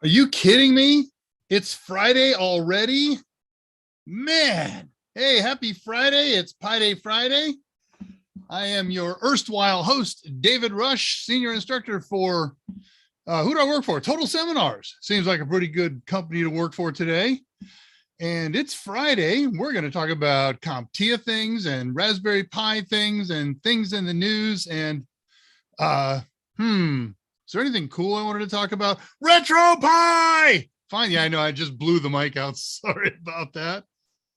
Are you kidding me? It's Friday already? Man. Hey, happy Friday. It's Pi Day Friday. I am your erstwhile host, David Rush, senior instructor for, who do I work for? Total Seminars. Seems like a pretty good company to work for today. And it's Friday. We're going to talk about CompTIA things and Raspberry Pi things and things in the news. And, is there anything cool I wanted to talk about? Retropie! Fine. Yeah, I know. I just blew the mic out. Sorry about that.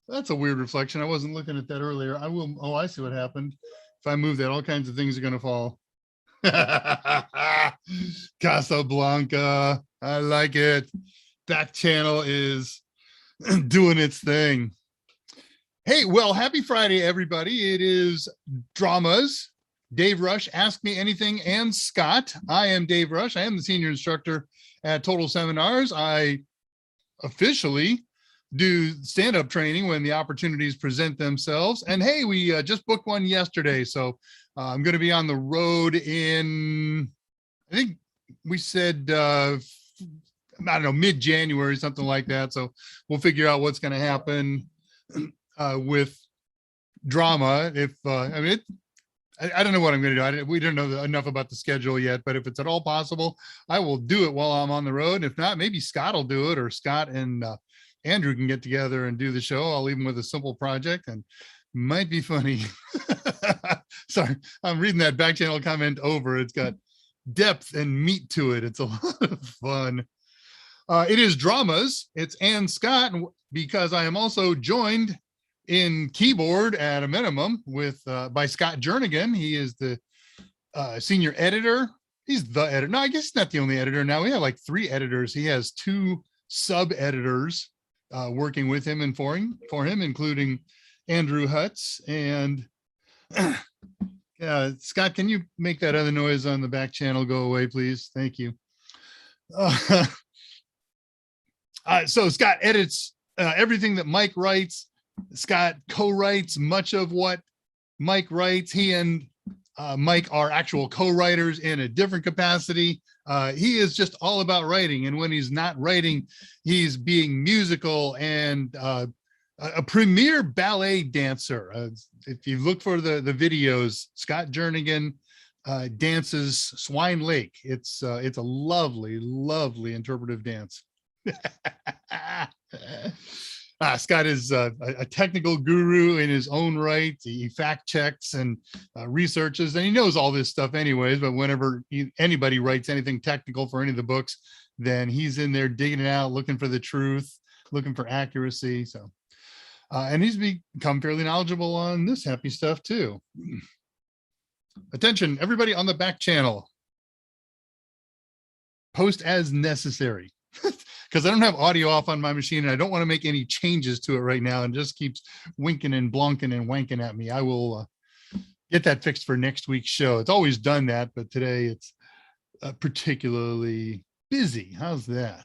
That's a weird reflection. I wasn't looking at that earlier. I will. Oh, I see what happened. If I move that, all kinds of things are going to fall. Casablanca. I like it. Back channel is doing its thing. Hey, well, happy Friday, everybody. It is Dramas. Dave Rush, Ask Me Anything, and Scott. I am Dave Rush. I am the senior instructor at Total Seminars. I officially do stand-up training when the opportunities present themselves. And hey, we just booked one yesterday. So I'm going to be on the road in, I think we said, I don't know, mid-January, something like that. So we'll figure out what's going to happen with drama. If, I mean, I don't know what I'm going to do. We don't know enough about the schedule yet, but if it's at all possible, I will do it while I'm on the road. If not, maybe Scott will do it, or Scott and Andrew can get together and do the show. I'll leave them with a simple project and might be funny. Sorry, I'm reading that back channel comment over. It's got depth and meat to it. It's a lot of fun. It is Dramas. It's Ann Scott, because I am also joined in keyboard at a minimum with by Scott Jernigan. He is the senior editor. He's the editor. No, I guess he's not the only editor now. We have like 3 editors. He has 2 sub editors working with him and for him, including Andrew Hutz. And Scott, can you make that other noise on the back channel go away, please? Thank you. So Scott edits everything that Mike writes. Scott co-writes much of what Mike writes. He and Mike are actual co-writers in a different capacity. He is just all about writing. And when he's not writing, he's being musical and a premier ballet dancer. If you look for the videos, Scott Jernigan dances Swine Lake. It's a lovely, lovely interpretive dance. Scott is a technical guru in his own right. He fact checks and researches, and he knows all this stuff anyways, but whenever anybody writes anything technical for any of the books, then he's in there digging it out, looking for the truth, looking for accuracy. So, and he's become fairly knowledgeable on this happy stuff too. Attention, everybody on the back channel. Post as necessary. Because I don't have audio off on my machine and I don't want to make any changes to it right now, and just keeps winking and blonking and wanking at me. I will get that fixed for next week's show. It's always done that, but today it's particularly busy. How's that?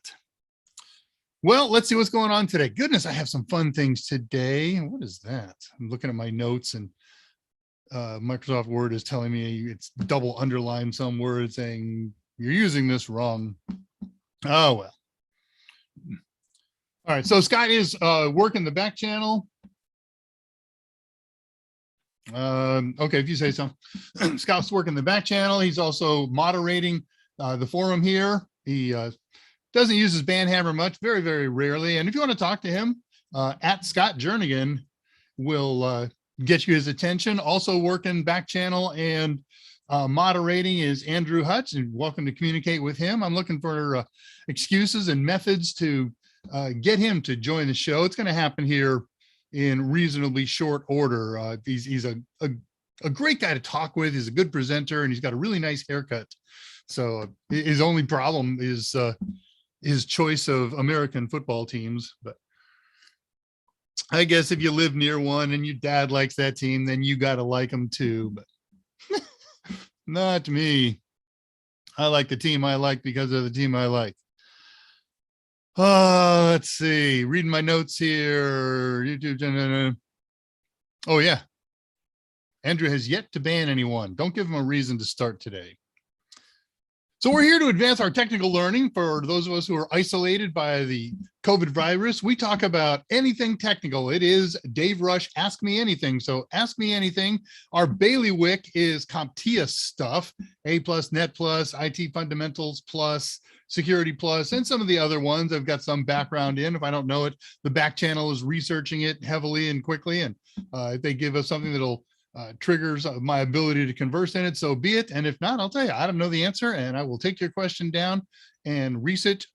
Well, let's see what's going on today. Goodness, I have some fun things today. What is that? I'm looking at my notes, and Microsoft Word is telling me it's double underlined some word saying you're using this wrong. Oh, well. All right, so Scott is working the back channel. Okay, if you say so. Scott's working the back channel. He's also moderating the forum here. He doesn't use his band hammer much, very, very rarely. And if you want to talk to him, at Scott Jernigan will get you his attention. Also working back channel and moderating is Andrew Hutz, and welcome to communicate with him. I'm looking for excuses and methods to get him to join the show. It's going to happen here in reasonably short order. He's a great guy to talk with. He's a good presenter, and he's got a really nice haircut. So his only problem is his choice of American football teams. But I guess if you live near one and your dad likes that team, then you got to like them too. But not me. I like the team I like because of the team I like. Let's see. Reading my notes here. YouTube. Oh, yeah. Andrew has yet to ban anyone. Don't give him a reason to start today. So we're here to advance our technical learning for those of us who are isolated by the COVID virus. We talk about anything technical. It is Dave Rush, Ask Me Anything. So ask me anything. Our bailiwick is CompTIA stuff, A+, Net+, IT Fundamentals Plus, Security Plus, and some of the other ones I've got some background in. If I don't know it, the back channel is researching it heavily and quickly. And if they give us something that'll triggers my ability to converse in it, so be it. And if not, I'll tell you, I don't know the answer, and I will take your question down and research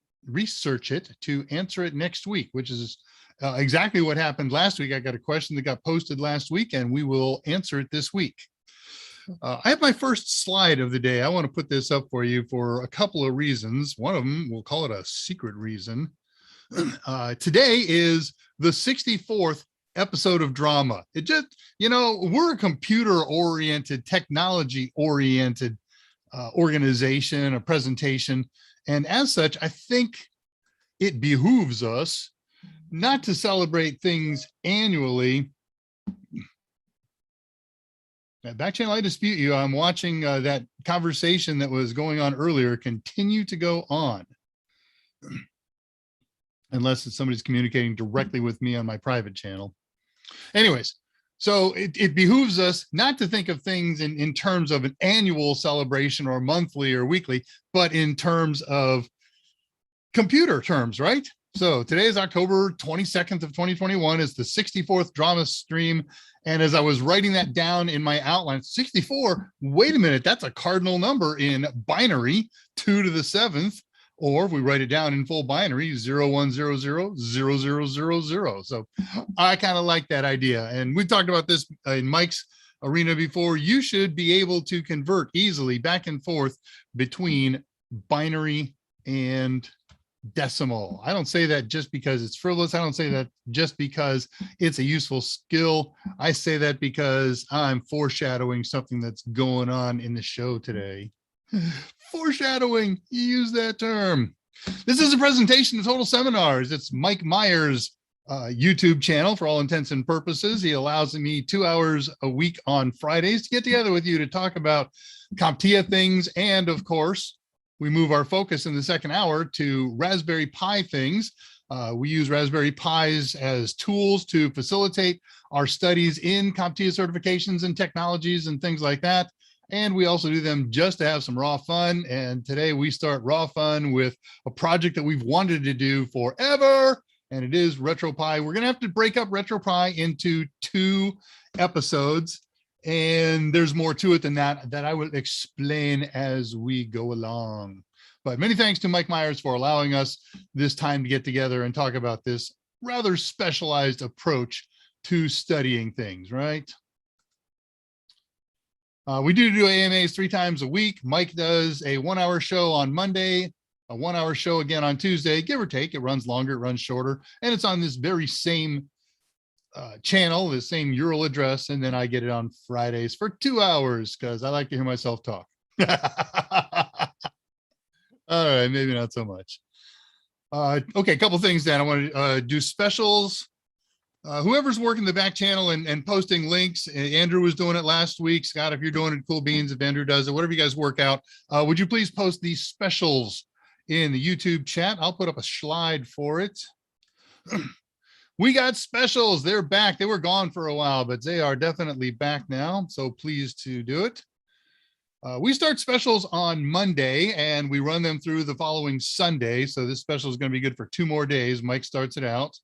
it to answer it next week, which is exactly what happened last week. I got a question that got posted last week, and we will answer it this week. I have my first slide of the day. I want to put this up for you for a couple of reasons. One of them, we'll call it a secret reason. Today is the 64th episode of Drama. It just, we're a computer-oriented, technology-oriented organization, a presentation. And as such, I think it behooves us not to celebrate things annually. Back channel, I dispute you. I'm watching that conversation that was going on earlier continue to go on. Unless it's somebody's communicating directly with me on my private channel. Anyways, so it behooves us not to think of things in terms of an annual celebration or monthly or weekly, but in terms of computer terms, right? So today is October 22nd of 2021. Is the 64th drama stream. And as I was writing that down in my outline, 64, wait a minute, that's a cardinal number in binary, 2 to the 7th. Or if we write it down in full binary, 01000000. So I kind of like that idea. And we talked about this in Mike's arena before. You should be able to convert easily back and forth between binary and decimal. I don't say that just because it's frivolous. I don't say that just because it's a useful skill. I say that because I'm foreshadowing something that's going on in the show today. Foreshadowing, you use that term. This is a presentation of Total Seminars. It's Mike Myers' YouTube channel for all intents and purposes. He allows me 2 hours a week on Fridays to get together with you to talk about CompTIA things. And of course, we move our focus in the second hour to Raspberry Pi things. We use Raspberry Pis as tools to facilitate our studies in CompTIA certifications and technologies and things like that. And we also do them just to have some raw fun. And today we start raw fun with a project that we've wanted to do forever, and it is Retropie. We're going to have to break up Retropie into 2 episodes, and there's more to it than that I will explain as we go along. But many thanks to Mike Myers for allowing us this time to get together and talk about this rather specialized approach to studying things, right? We do AMAs 3 times a week. Mike does a 1-hour show on Monday, a 1-hour show again on Tuesday, give or take. It runs longer, it runs shorter, and it's on this very same channel, the same URL address. And then I get it on Fridays for 2 hours because I like to hear myself talk. All right, maybe not so much. Okay, a couple things then. I want to do specials. Whoever's working the back channel and posting links, Andrew was doing it last week. Scott, if you're doing it, cool beans. If Andrew does it, whatever you guys work out, would you please post these specials in the YouTube chat? I'll put up a slide for it. We got specials. They're back. They were gone for a while, but they are definitely back now. So pleased to do it. We start specials on Monday and we run them through the following Sunday. So this special is going to be good for 2 more days. Mike starts it out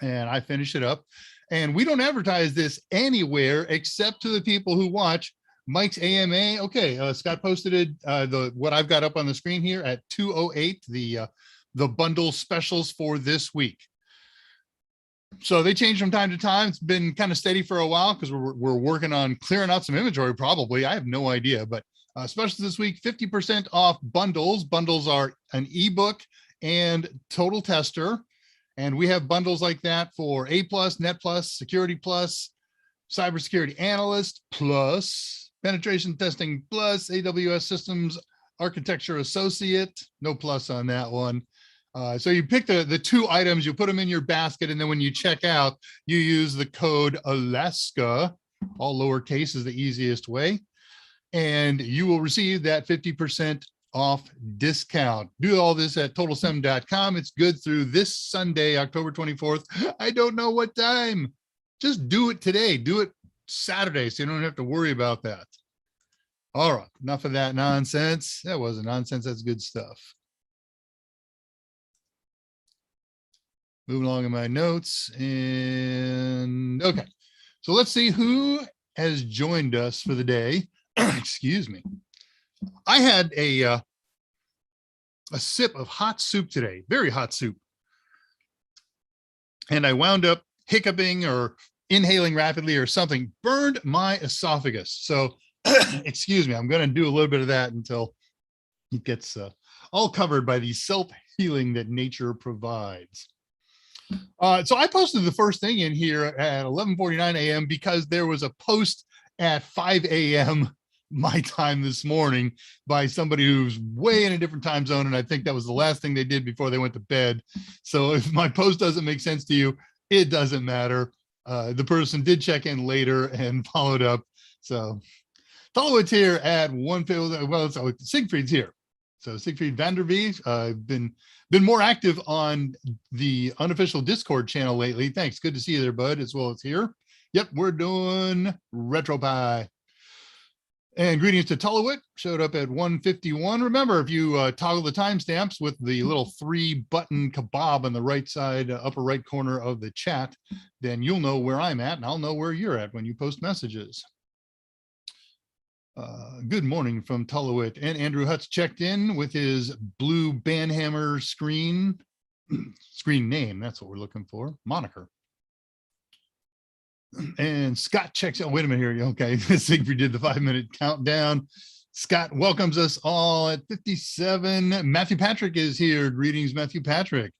and I finish it up. And we don't advertise this anywhere except to the people who watch Mike's AMA. Okay, Scott posted it, what I've got up on the screen here at 2:08, the bundle specials for this week. So they change from time to time. It's been kind of steady for a while because we're working on clearing out some inventory probably. I have no idea, but especially this week, 50% off bundles. Bundles are an ebook and Total Tester. And we have bundles like that for A+, Net+, Security+, Cybersecurity Analyst Plus, Penetration Testing Plus, AWS Systems Architecture Associate. No plus on that one. So you pick the 2 items, you put them in your basket, and then when you check out, you use the code Alaska, all lowercase is the easiest way, and you will receive that 50% off discount. Do all this at totalsem.com. It's good through this Sunday, October 24th. I don't know what time. Just do it today. Do it Saturday so you don't have to worry about that. All right, enough of that nonsense. That wasn't nonsense. That's good stuff. Moving along in my notes. And okay, so let's see who has joined us for the day. Excuse me. I had a sip of hot soup today, very hot soup. And I wound up hiccuping or inhaling rapidly or something, burned my esophagus. So excuse me, I'm going to do a little bit of that until it gets all covered by the self-healing that nature provides. So I posted the first thing in here at 11:49 a.m. because there was a post at 5 a.m. my time this morning by somebody who's way in a different time zone. And I think that was the last thing they did before they went to bed. So if my post doesn't make sense to you, it doesn't matter. The person did check in later and followed up. So Tolowitz here at 1:50. Well, so Siegfried's here. So Siegfried Vandervee, been more active on the unofficial Discord channel lately. Thanks. Good to see you there, bud, as well as here. Yep, we're doing Retropie. And greetings to Tolowitz, showed up at 1:51. Remember, if you toggle the timestamps with the little 3-button kebab on the right side, upper right corner of the chat, then you'll know where I'm at and I'll know where you're at when you post messages. Good morning from Tolowitz. And Andrew Hutz checked in with his blue Banhammer screen name. That's what we're looking for. Moniker. And Scott checks out. Wait a minute here. Okay. Siegfried did the 5-minute countdown. Scott welcomes us all at 57. Matthew Patrick is here. Greetings, Matthew Patrick.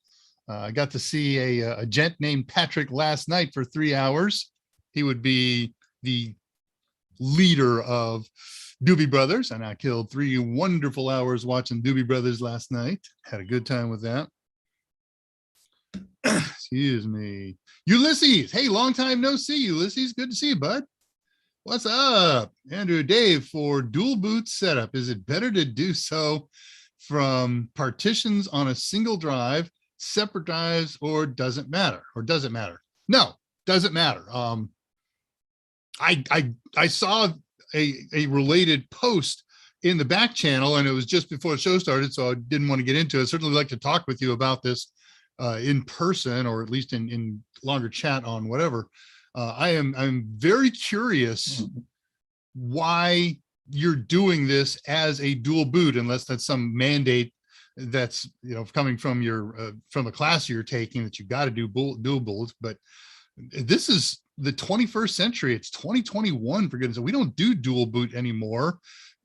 I got to see a gent named Patrick last night for 3 hours. He would be the leader of Doobie Brothers, and I killed 3 wonderful hours watching Doobie Brothers last night. Had a good time with that. Excuse me. Ulysses, hey, long time no see, Ulysses. Good to see you, bud. What's up? Andrew Dave, for dual boot setup, is it better to do so from partitions on a single drive, separate drives, or does it matter? Or does it matter? No, doesn't matter. I saw a related post in the back channel, and it was just before the show started, so I didn't want to get into it. I'd certainly like to talk with you about this in person, or at least in longer chat on whatever. I'm very curious why you're doing this as a dual boot, unless that's some mandate that's, you know, coming from your from a class you're taking that you've got to do dual boots. But this is the 21st century. It's 2021, for goodness sake. We don't do dual boot anymore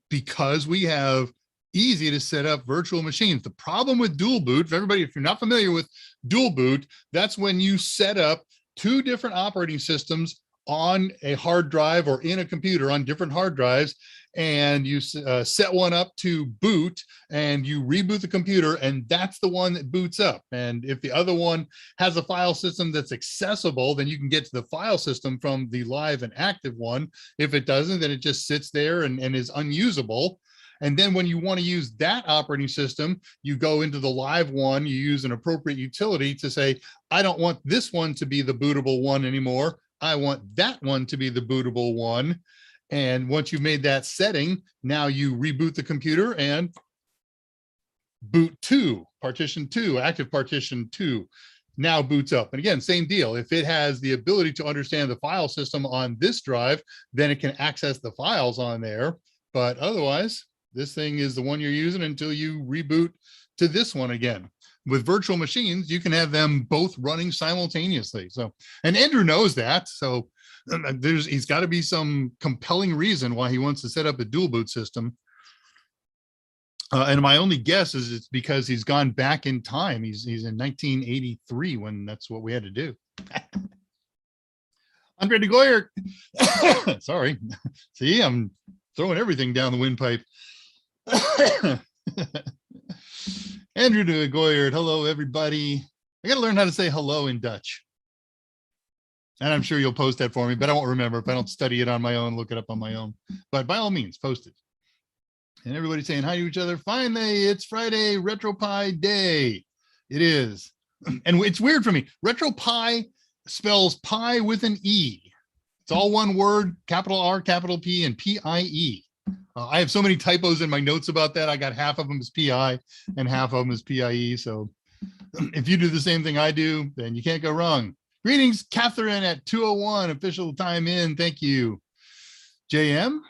because we have easy to set up virtual machines. The problem with dual boot, for everybody, if you're not familiar with dual boot, that's when you set up 2 different operating systems on a hard drive or in a computer on different hard drives, and you set one up to boot and you reboot the computer, and that's the one that boots up. And if the other one has a file system that's accessible, then you can get to the file system from the live and active one. If it doesn't, then it just sits there and is unusable. And then when you want to use that operating system, you go into the live one, you use an appropriate utility to say, I don't want this one to be the bootable one anymore. I want that one to be the bootable one. And once you've made that setting, now you reboot the computer and boot 2, partition 2, active partition 2 now boots up. And again, same deal. If it has the ability to understand the file system on this drive, then it can access the files on there. But otherwise, this thing is the one you're using until you reboot to this one again. With virtual machines, you can have them both running simultaneously. So, and Andrew knows that. So he's got to be some compelling reason why he wants to set up a dual boot system. And my only guess is it's because he's gone back in time. He's in 1983 when that's what we had to do. Andre de Goyer, sorry. See, I'm throwing everything down the windpipe. Andrew de Goyer, hello everybody. I got to learn how to say hello in Dutch. And I'm sure you'll post that for me, but I won't remember if I don't study it on my own, look it up on my own. But by all means, post it. And everybody's saying hi to each other. Finally, it's Friday, Retropie Day. It is. And it's weird for me. Retropie spells pie with an E. It's all one word, capital R, capital P, and P-I-E. I have so many typos in my notes about that. I got half of them as P-I and half of them as P-I-E. So if you do the same thing I do, then you can't go wrong. Greetings, Catherine at 2:01, official time in. Thank you. JM,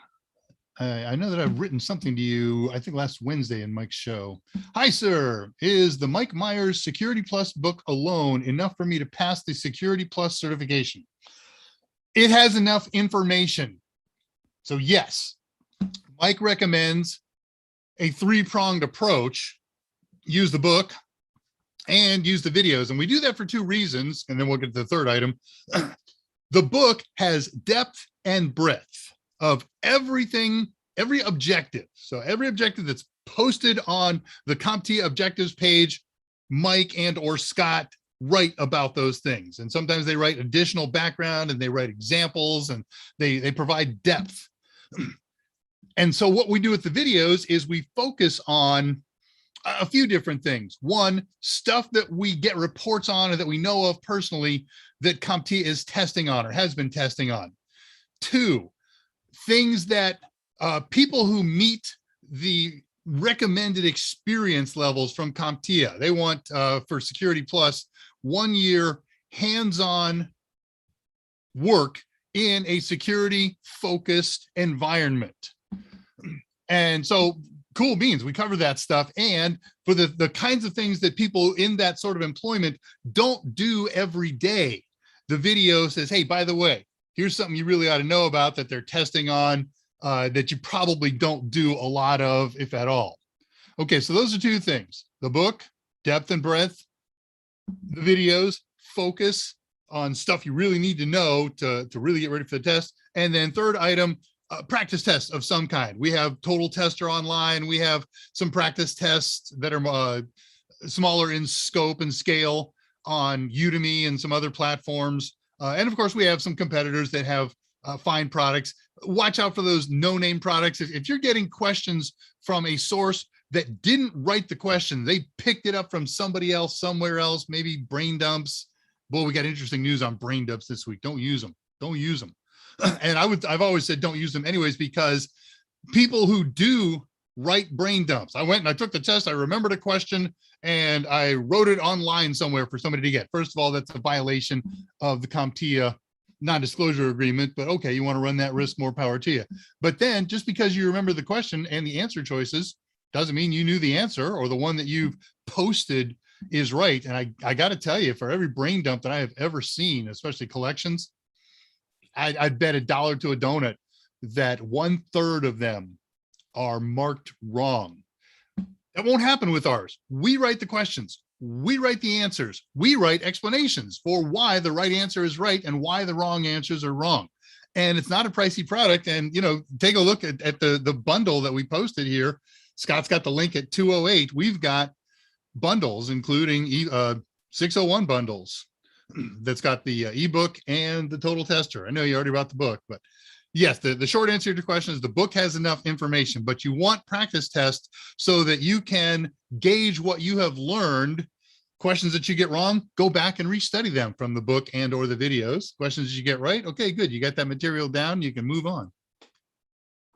I know that I've written something to you, I think last Wednesday in Mike's show. Hi, sir. Is the Mike Myers Security Plus book alone enough for me to pass the Security Plus certification? It has enough information. So yes, Mike recommends a three-pronged approach. Use the book and use the videos. And we do that for two reasons. And then we'll get to the third item. The book has depth and breadth of everything, every objective. So every objective that's posted on the CompTIA objectives page, Mike and or Scott write about those things. And sometimes they write additional background and they write examples and they provide depth. And so what we do with the videos is we focus on a few different things. One, stuff that we get reports on or that we know of personally that CompTIA is testing on or has been testing on. Two, things that people who meet the recommended experience levels from CompTIA, they want for Security Plus 1 year hands-on work in a security focused environment. And so cool beans, we cover that stuff. And for the kinds of things that people in that sort of employment don't do every day, the video says, hey, by the way, here's something you really ought to know about that they're testing on that you probably don't do a lot of, if at all. Okay, so those are two things. The book, depth and breadth. The videos, focus on stuff you really need to know to really get ready for the test. And then third item, practice tests of some kind. We have Total Tester online. We have some practice tests that are smaller in scope and scale on Udemy and some other platforms. And of course, we have some competitors that have fine products. Watch out for those no-name products. If you're getting questions from a source that didn't write the question, they picked it up from somebody else, somewhere else, maybe brain dumps. Boy, we got interesting news on brain dumps this week. Don't use them. Don't use them. And I've always said don't use them anyways, because people who do write brain dumps, I went and I took the test, I remembered a question, and I wrote it online somewhere for somebody to get. First of all, that's a violation of the CompTIA non-disclosure agreement, but okay, you want to run that risk, more power to you. But then just because you remember the question and the answer choices doesn't mean you knew the answer or the one that you've posted is right. And I got to tell you, for every brain dump that I have ever seen, especially collections, I'd bet $1 to a donut that 1/3 of them are marked wrong. That won't happen with ours. We write the questions. We write the answers. We write explanations for why the right answer is right and why the wrong answers are wrong. And it's not a pricey product. And, you know, take a look at the bundle that we posted here. Scott's got the link at 208. We've got bundles, including 601 bundles that's got the ebook and the Total Tester. I know you already bought the book, but yes, the short answer to your question is the book has enough information, but you want practice tests so that you can gauge what you have learned. Questions that you get wrong, go back and restudy them from the book and or the videos. Questions you get right, okay, good. You got that material down, you can move on.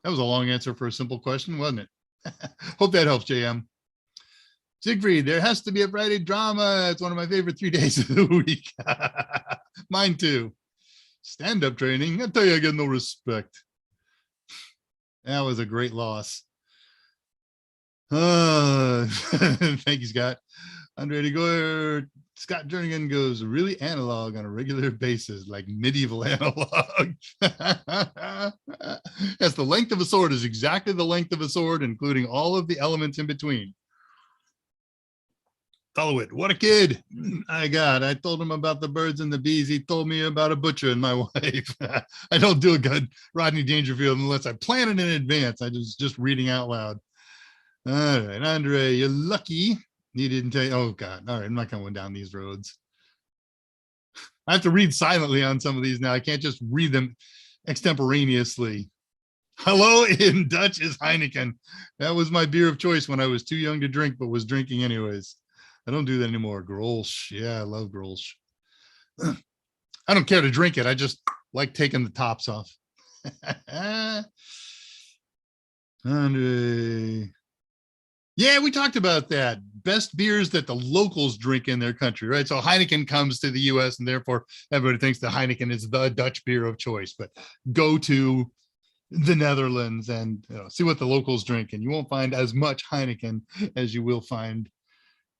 That was a long answer for a simple question, wasn't it? Hope that helps, JM. Siegfried, there has to be a Friday drama. It's one of my favorite 3 days of the week. Mine too. Stand-up training. I tell you, I get no respect. That was a great loss. Thank you, Scott. Andre de Goyer, Scott Jernigan goes really analog on a regular basis, like medieval analog. Yes, the length of a sword is exactly the length of a sword, including all of the elements in between. Follow it. What a kid. I told him about the birds and the bees. He told me about a butcher and my wife. I don't do a good Rodney Dangerfield unless I plan it in advance. I just reading out loud. All right, Andre, you're lucky. You didn't tell you. Oh, God. All right, I'm not going down these roads. I have to read silently on some of these now. I can't just read them extemporaneously. Hello in Dutch is Heineken. That was my beer of choice when I was too young to drink, but was drinking anyways. I don't do that anymore. Grolsch. Yeah, I love Grolsch. I don't care to drink it. I just like taking the tops off. Andre. Yeah, we talked about that. Best beers that the locals drink in their country, right? So Heineken comes to the US and therefore everybody thinks that Heineken is the Dutch beer of choice. But go to the Netherlands and see what the locals drink, and you won't find as much Heineken as you will find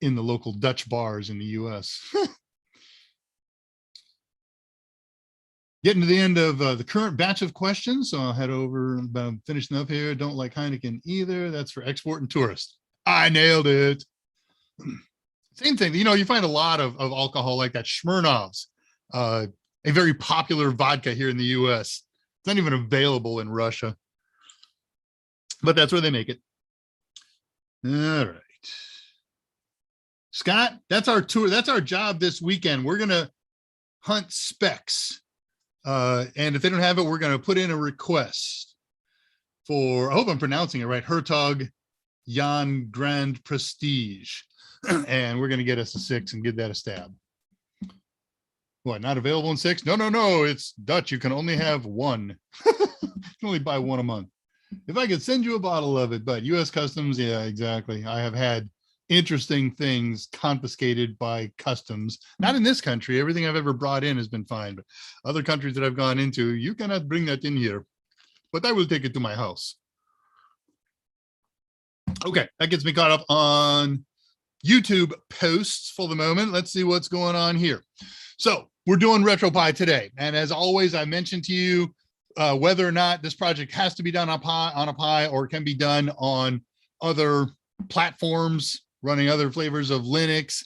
in the local Dutch bars in the US. Getting to the end of the current batch of questions, so I'll head over about finishing up here. Don't like Heineken either. That's for export and tourist. I nailed it. Same thing. You find a lot of alcohol like that. Smirnov's, a very popular vodka here in the US. It's not even available in Russia, but that's where they make it. All right. Scott, that's our tour. That's our job this weekend. We're going to hunt specs. And if they don't have it, we're going to put in a request for, I hope I'm pronouncing it right, Hertog Jan Grand Prestige. And we're going to get us a 6 and give that a stab. What, not available in 6? No, it's Dutch. You can only have one. You can only buy one a month. If I could send you a bottle of it, but US Customs, yeah, exactly. I have had interesting things confiscated by customs. Not in this country. Everything I've ever brought in has been fine, but other countries that I've gone into, you cannot bring that in here, but I will take it to my house. Okay, that gets me caught up on YouTube posts for the moment. Let's see what's going on here. So we're doing RetroPie today. And as always, I mentioned to you whether or not this project has to be done on a Pi or can be done on other platforms running other flavors of Linux.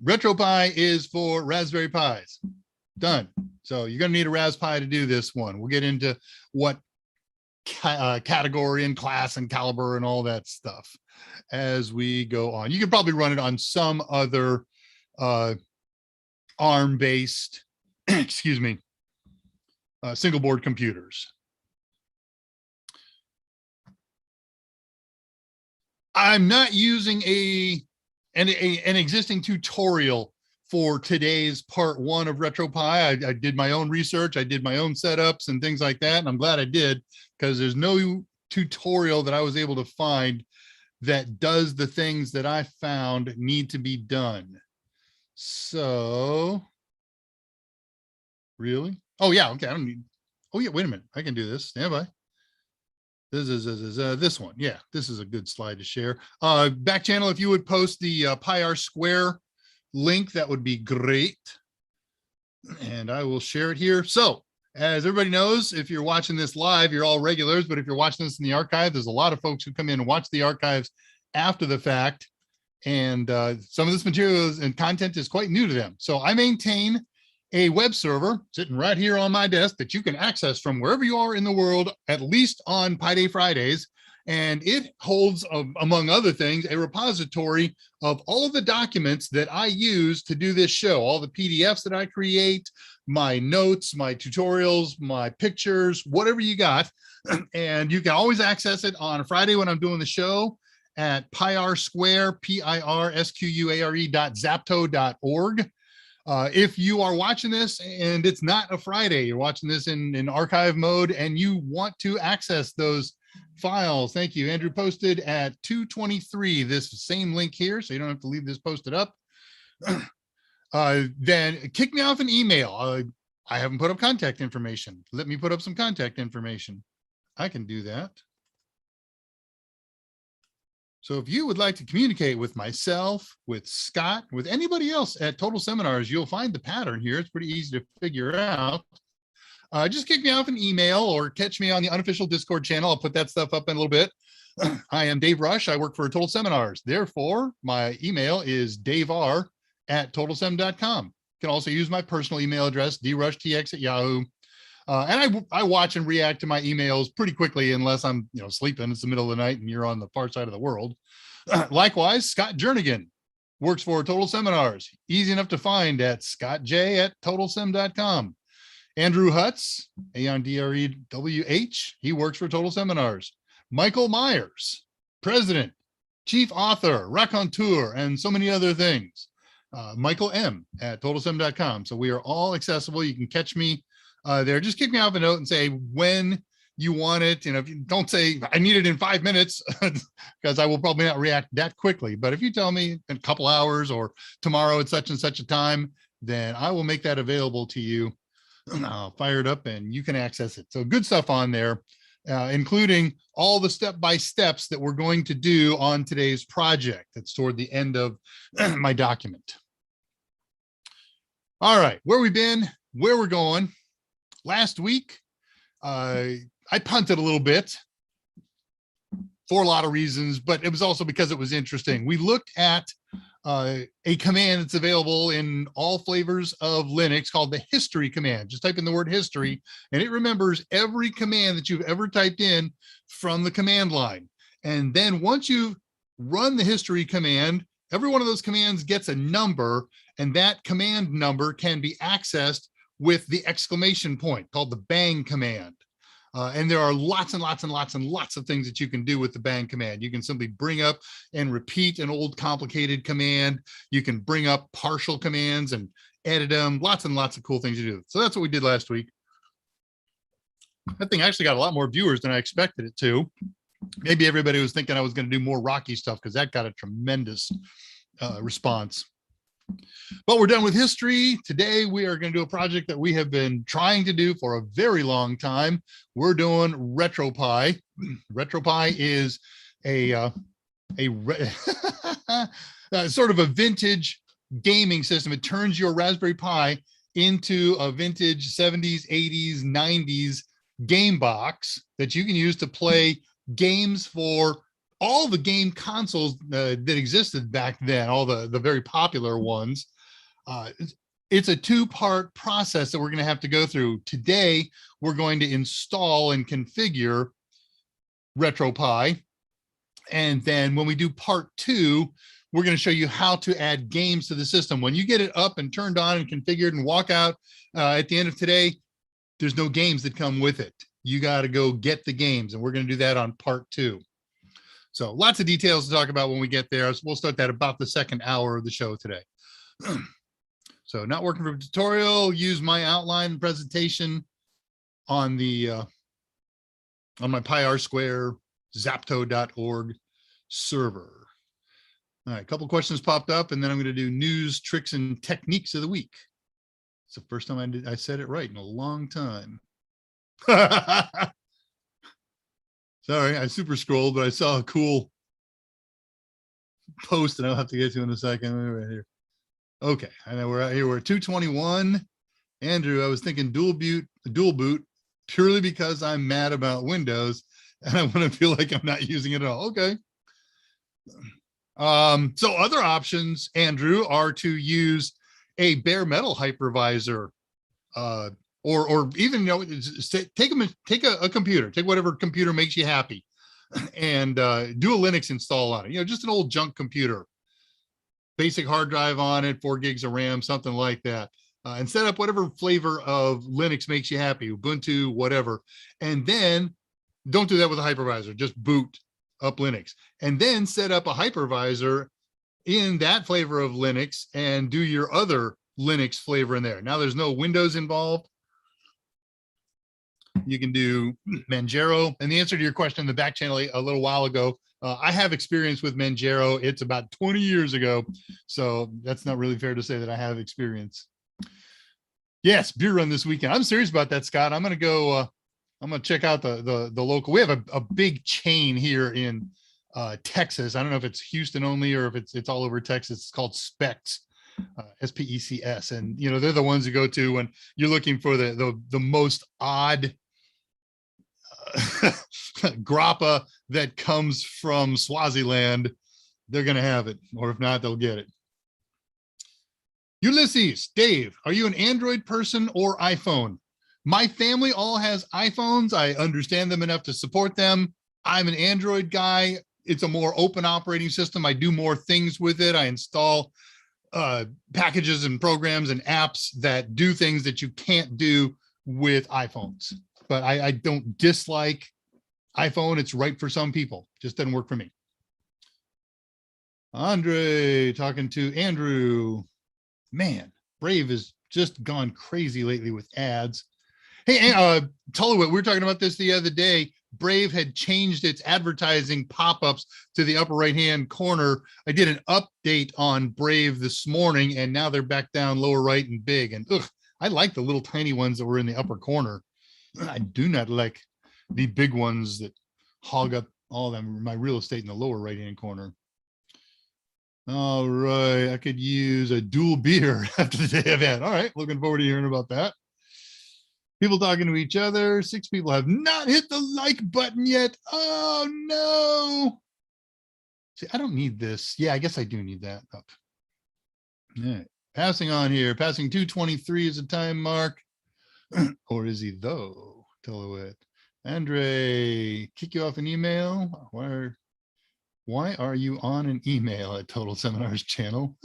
RetroPie is for Raspberry Pis. Done. So you're going to need a Raspberry Pi to do this one. We'll get into what category and class and caliber and all that stuff as we go on. You can probably run it on some other ARM-based, excuse me, single board computers. I'm not using an existing tutorial for today's part 1 of RetroPie. I did my own research. I did my own setups and things like that. And I'm glad I did, because there's no tutorial that I was able to find that does the things that I found need to be done. So, really? Oh, yeah. Okay. I don't need. Oh, yeah. Wait a minute. I can do this. Stand by. This is this one. Yeah, this is a good slide to share. Back channel, if you would post the PyR Square link, that would be great. And I will share it here. So, as everybody knows, if you're watching this live, you're all regulars. But if you're watching this in the archive, there's a lot of folks who come in and watch the archives after the fact. And some of this material and content is quite new to them. So I maintain a web server sitting right here on my desk that you can access from wherever you are in the world, at least on Pi Day Fridays. And it holds, among other things, a repository of all of the documents that I use to do this show, all the PDFs that I create, my notes, my tutorials, my pictures, whatever you got. And you can always access it on a Friday when I'm doing the show at PyR Square, PIRSQUARE.zapto.org. If you are watching this and it's not a Friday, you're watching this in archive mode and you want to access those files, thank you. Andrew posted at 2:23, this same link here, so you don't have to leave this posted up. Then kick me off an email. I haven't put up contact information. Let me put up some contact information. I can do that. So if you would like to communicate with myself, with Scott, with anybody else at Total Seminars, you'll find the pattern here. It's pretty easy to figure out. Just kick me off an email or catch me on the unofficial Discord channel. I'll put that stuff up in a little bit. I am Dave Rush. I work for Total Seminars. Therefore, my email is daver@totalsem.com. You can also use my personal email address, drushtx@yahoo. And I watch and react to my emails pretty quickly, unless I'm sleeping. It's the middle of the night and you're on the far side of the world. Likewise, Scott Jernigan works for Total Seminars. Easy enough to find at scottj@totalsem.com. Andrew Hutz, ANDREWH, he works for Total Seminars. Michael Myers, president, chief author, raconteur, and so many other things. Michael M at totalsem.com. So we are all accessible. You can catch me there. Just kick me off a note and say when you want it. If you don't say I need it in 5 minutes, because I will probably not react that quickly. But if you tell me in a couple hours or tomorrow at such and such a time, then I will make that available to you. I'll fire it up and you can access it. So good stuff on there, including all the step-by-steps that we're going to do on today's project. That's toward the end of my document. All right, where we've been, where we're going. Last week, I punted a little bit for a lot of reasons, but it was also because it was interesting. We looked at a command that's available in all flavors of Linux called the history command. Just type in the word history and it remembers every command that you've ever typed in from the command line. And then once you've run the history command, every one of those commands gets a number, and that command number can be accessed with the exclamation point called the bang command. And there are lots and lots and lots and lots of things that you can do with the bang command. You can simply bring up and repeat an old complicated command. You can bring up partial commands and edit them. Lots and lots of cool things to do. So that's what we did last week. That thing actually got a lot more viewers than I expected it to. Maybe everybody was thinking I was going to do more Rocky stuff because that got a tremendous response. But we're done with history. Today, we are going to do a project that we have been trying to do for a very long time. We're doing Retropie. Retropie is a sort of a vintage gaming system. It turns your Raspberry Pi into a vintage 70s, 80s, 90s game box that you can use to play games for all the game consoles that existed back then, all the very popular ones. It's a two-part process that we're going to have to go through. Today, we're going to install and configure Retropie. And then when we do part two, we're going to show you how to add games to the system. When you get it up and turned on and configured and walk out at the end of today, there's no games that come with it. You got to go get the games, and we're going to do that on part two. So lots of details to talk about when we get there. So we'll start that about the second hour of the show today. So not working for a tutorial, use my outline presentation on the on my PyR2 zapto.org server. All right, a couple questions popped up, and then I'm going to do news, tricks, and techniques of the week. It's the first time I said it right in a long time. Sorry, I super scrolled, but I saw a cool post that I'll have to get to in a second. Right here. Okay, I know we're out here. We're at 221. Andrew, I was thinking dual boot purely because I'm mad about Windows and I want to feel like I'm not using it at all. Okay. So other options, Andrew, are to use a bare metal hypervisor, or even, take a computer, take whatever computer makes you happy, and do a Linux install on it. Just an old junk computer, basic hard drive on it, 4 gigs of RAM, something like that, and set up whatever flavor of Linux makes you happy, Ubuntu, whatever. And then don't do that with a hypervisor, just boot up Linux, and then set up a hypervisor in that flavor of Linux and do your other Linux flavor in there. Now there's no Windows involved. You can do Manjaro. And the answer to your question in the back channel a little while ago, I have experience with Manjaro. It's about 20 years ago. So that's not really fair to say that I have experience. Yes, beer run this weekend. I'm serious about that, Scott. I'm going to go, I'm going to check out the local. We have a big chain here in Texas. I don't know if it's Houston only or if it's all over Texas. It's called Specs. SPECS, and they're the ones you go to when you're looking for the most odd grappa that comes from Swaziland. They're gonna have it, or if not, they'll get it. Ulysses, Dave, are you an Android person or iPhone? My family all has iPhones. I understand them enough to support them. I'm an Android guy. It's a more open operating system. I do more things with it. I install packages and programs and apps that do things that you can't do with iPhones, but I don't dislike iPhone. It's right for some people. Just doesn't work for me. Andre talking to Andrew. Man, Brave has just gone crazy lately with ads. Hey, Tulawit, we were talking about this the other day. Brave had changed its advertising pop-ups to the upper right-hand corner. I did an update on Brave this morning, and now they're back down lower right and big. And I like the little tiny ones that were in the upper corner. I do not like the big ones that hog up all of them, my real estate in the lower right-hand corner. All right, I could use a dual beer after the day I've had. All right, looking forward to hearing about that. People talking to each other. 6 people have not hit the like button yet. Oh no. See, I don't need this. Yeah, I guess I do need that up. All right, passing on here. Passing 2:23 is a time mark. Or is he though? Tulawit. Andre, kick you off an email. Why are you on an email at Total Seminars channel?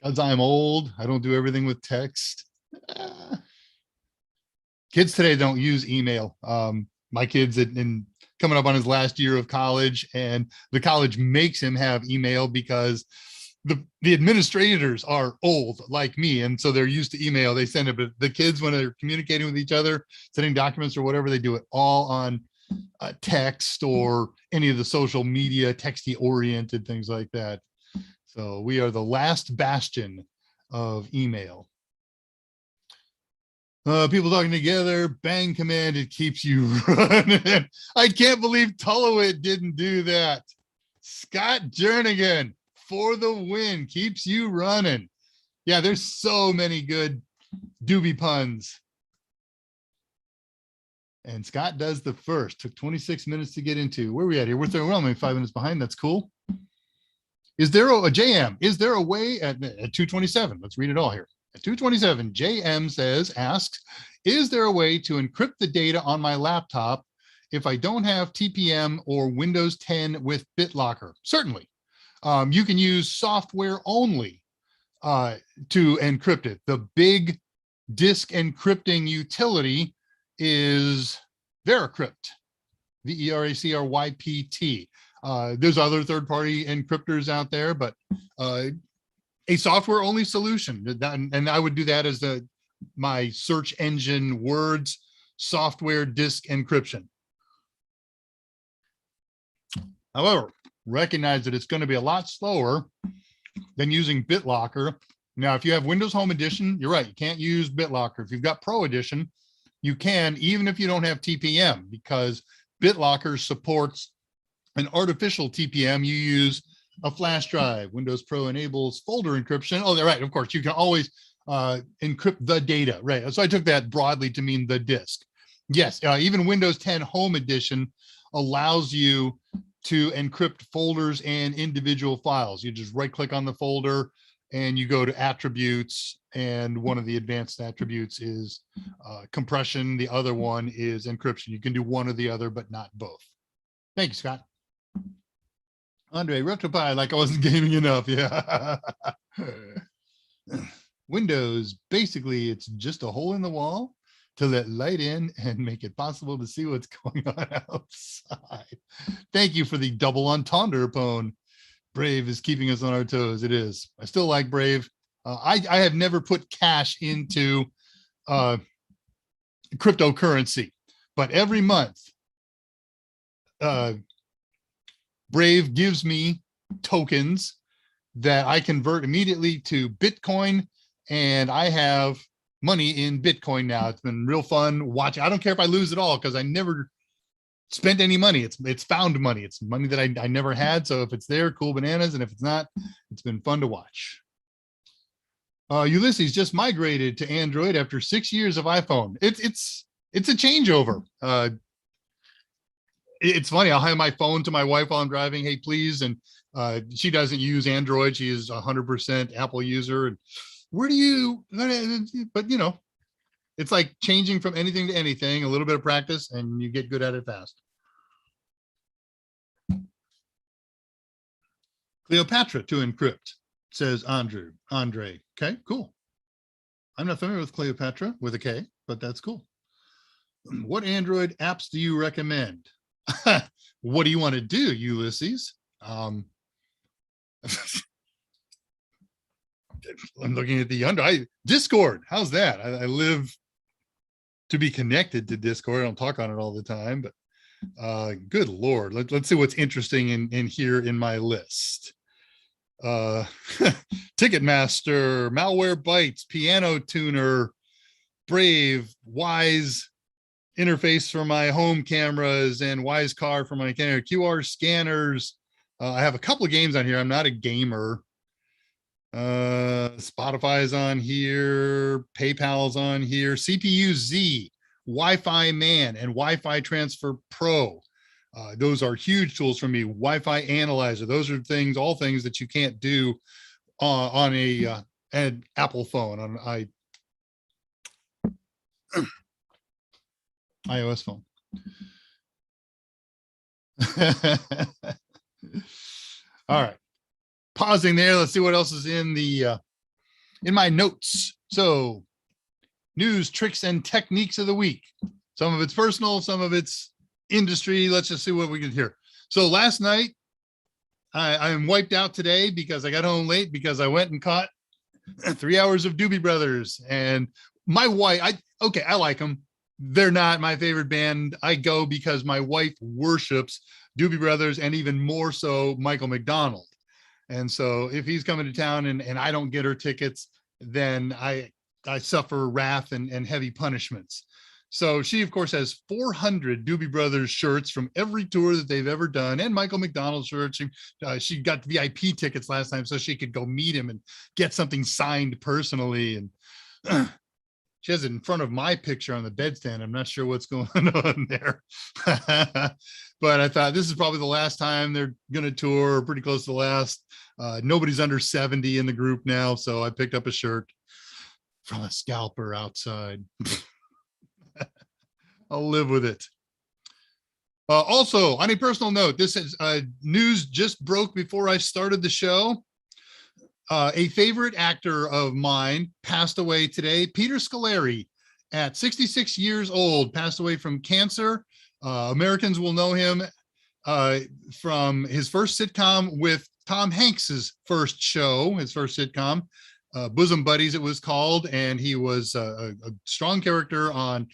Because I'm old. I don't do everything with text. Kids today don't use email. My kid's coming up on his last year of college, and the college makes him have email because the administrators are old like me, and so they're used to email. They send it, but the kids, when they're communicating with each other, sending documents or whatever, they do it all on text or any of the social media, texty oriented things like that. So we are the last bastion of email. People talking together. Bang command, it keeps you running. I can't believe Tulawit didn't do that. Scott Jernigan for the win, keeps you running. Yeah, there's so many good doobie puns. And Scott does the first. Took 26 minutes to get into. Where are we at here? We're only 5 minutes behind. That's cool. Is there a JM? Is there a way at 2:27? Let's read it all here. At 2:27, JM asks, is there a way to encrypt the data on my laptop if I don't have TPM or Windows 10 with BitLocker? Certainly. You can use software only to encrypt it. The big disk encrypting utility is Veracrypt, VERACRYPT. There's other third-party encryptors out there, but a software only solution. And I would do that as my search engine words, software disk encryption. However, recognize that it's going to be a lot slower than using BitLocker. Now, if you have Windows Home Edition, you're right, you can't use BitLocker. If you've got Pro Edition, you can, even if you don't have TPM, because BitLocker supports an artificial TPM. You use a flash drive. Windows Pro enables folder encryption. Oh, they're right. Of course, you can always encrypt the data, right? So I took that broadly to mean the disk. Yes, even Windows 10 Home Edition allows you to encrypt folders and individual files. You just right click on the folder and you go to attributes, and one of the advanced attributes is compression. The other one is encryption. You can do one or the other, but not both. Thank you, Scott. Andre, Retropie, like I wasn't gaming enough. Yeah. Windows, basically, it's just a hole in the wall to let light in and make it possible to see what's going on outside. Thank you for the double entendre, Pone. Brave is keeping us on our toes. It is. I still like Brave. I have never put cash into cryptocurrency, but every month, Brave gives me tokens that I convert immediately to Bitcoin, and I have money in Bitcoin now. It's been real fun watching. I don't care if I lose it all because I never spent any money. It's found money. It's money that I never had. So if it's there, cool bananas. And if it's not, it's been fun to watch. Ulysses just migrated to Android after 6 years of iPhone. It's a changeover. It's funny. I'll hand my phone to my wife while I'm driving. Hey, please. And she doesn't use Android. She is 100% Apple user. And where do you, but you know, it's like changing from anything to anything, a little bit of practice, and you get good at it fast. Cleopatra to encrypt, says Andre. Okay, cool. I'm not familiar with Cleopatra with a K, but that's cool. What Android apps do you recommend? What do you want to do, Ulysses? I'm looking at the Discord. How's that? I live to be connected to Discord. I don't talk on it all the time, but good Lord. Let's see what's interesting in here in my list. Ticketmaster, Malwarebytes, Piano Tuner, Brave, Wise interface for my home cameras, and Wise Car for my camera, QR scanners. I have a couple of games on here. I'm not a gamer. Spotify's on here, PayPal's on here, CPU Z, Wi-Fi Man, and Wi-Fi Transfer Pro. Those are huge tools for me. Wi-Fi Analyzer. Those are all things that you can't do on an Apple phone, on iOS phone. All right. Pausing there. Let's see what else is in my notes. So, news, tricks, and techniques of the week. Some of it's personal, some of it's industry. Let's just see what we can hear. So last night, I am wiped out today because I got home late because I went and caught 3 hours of Doobie Brothers. And my wife, I like them. They're not my favorite band. I go because my wife worships Doobie Brothers, and even more so Michael McDonald. And so if he's coming to town and I don't get her tickets, then I suffer wrath and heavy punishments. So she, of course, has 400 Doobie Brothers shirts from every tour that they've ever done, and Michael McDonald shirts. She got VIP tickets last time so she could go meet him and get something signed personally. And she has it in front of my picture on the bedstand. I'm not sure what's going on there. But I thought this is probably the last time they're going to tour, or pretty close to the last. Nobody's under 70 in the group now, so I picked up a shirt from a scalper outside. I'll live with it. Also, on a personal note, this is news just broke before I started the show. A favorite actor of mine passed away today. Peter Scolari, at 66 years old, passed away from cancer. Americans will know him from his first sitcom with Tom Hanks's first show, his first sitcom, Bosom Buddies it was called, and he was a strong character on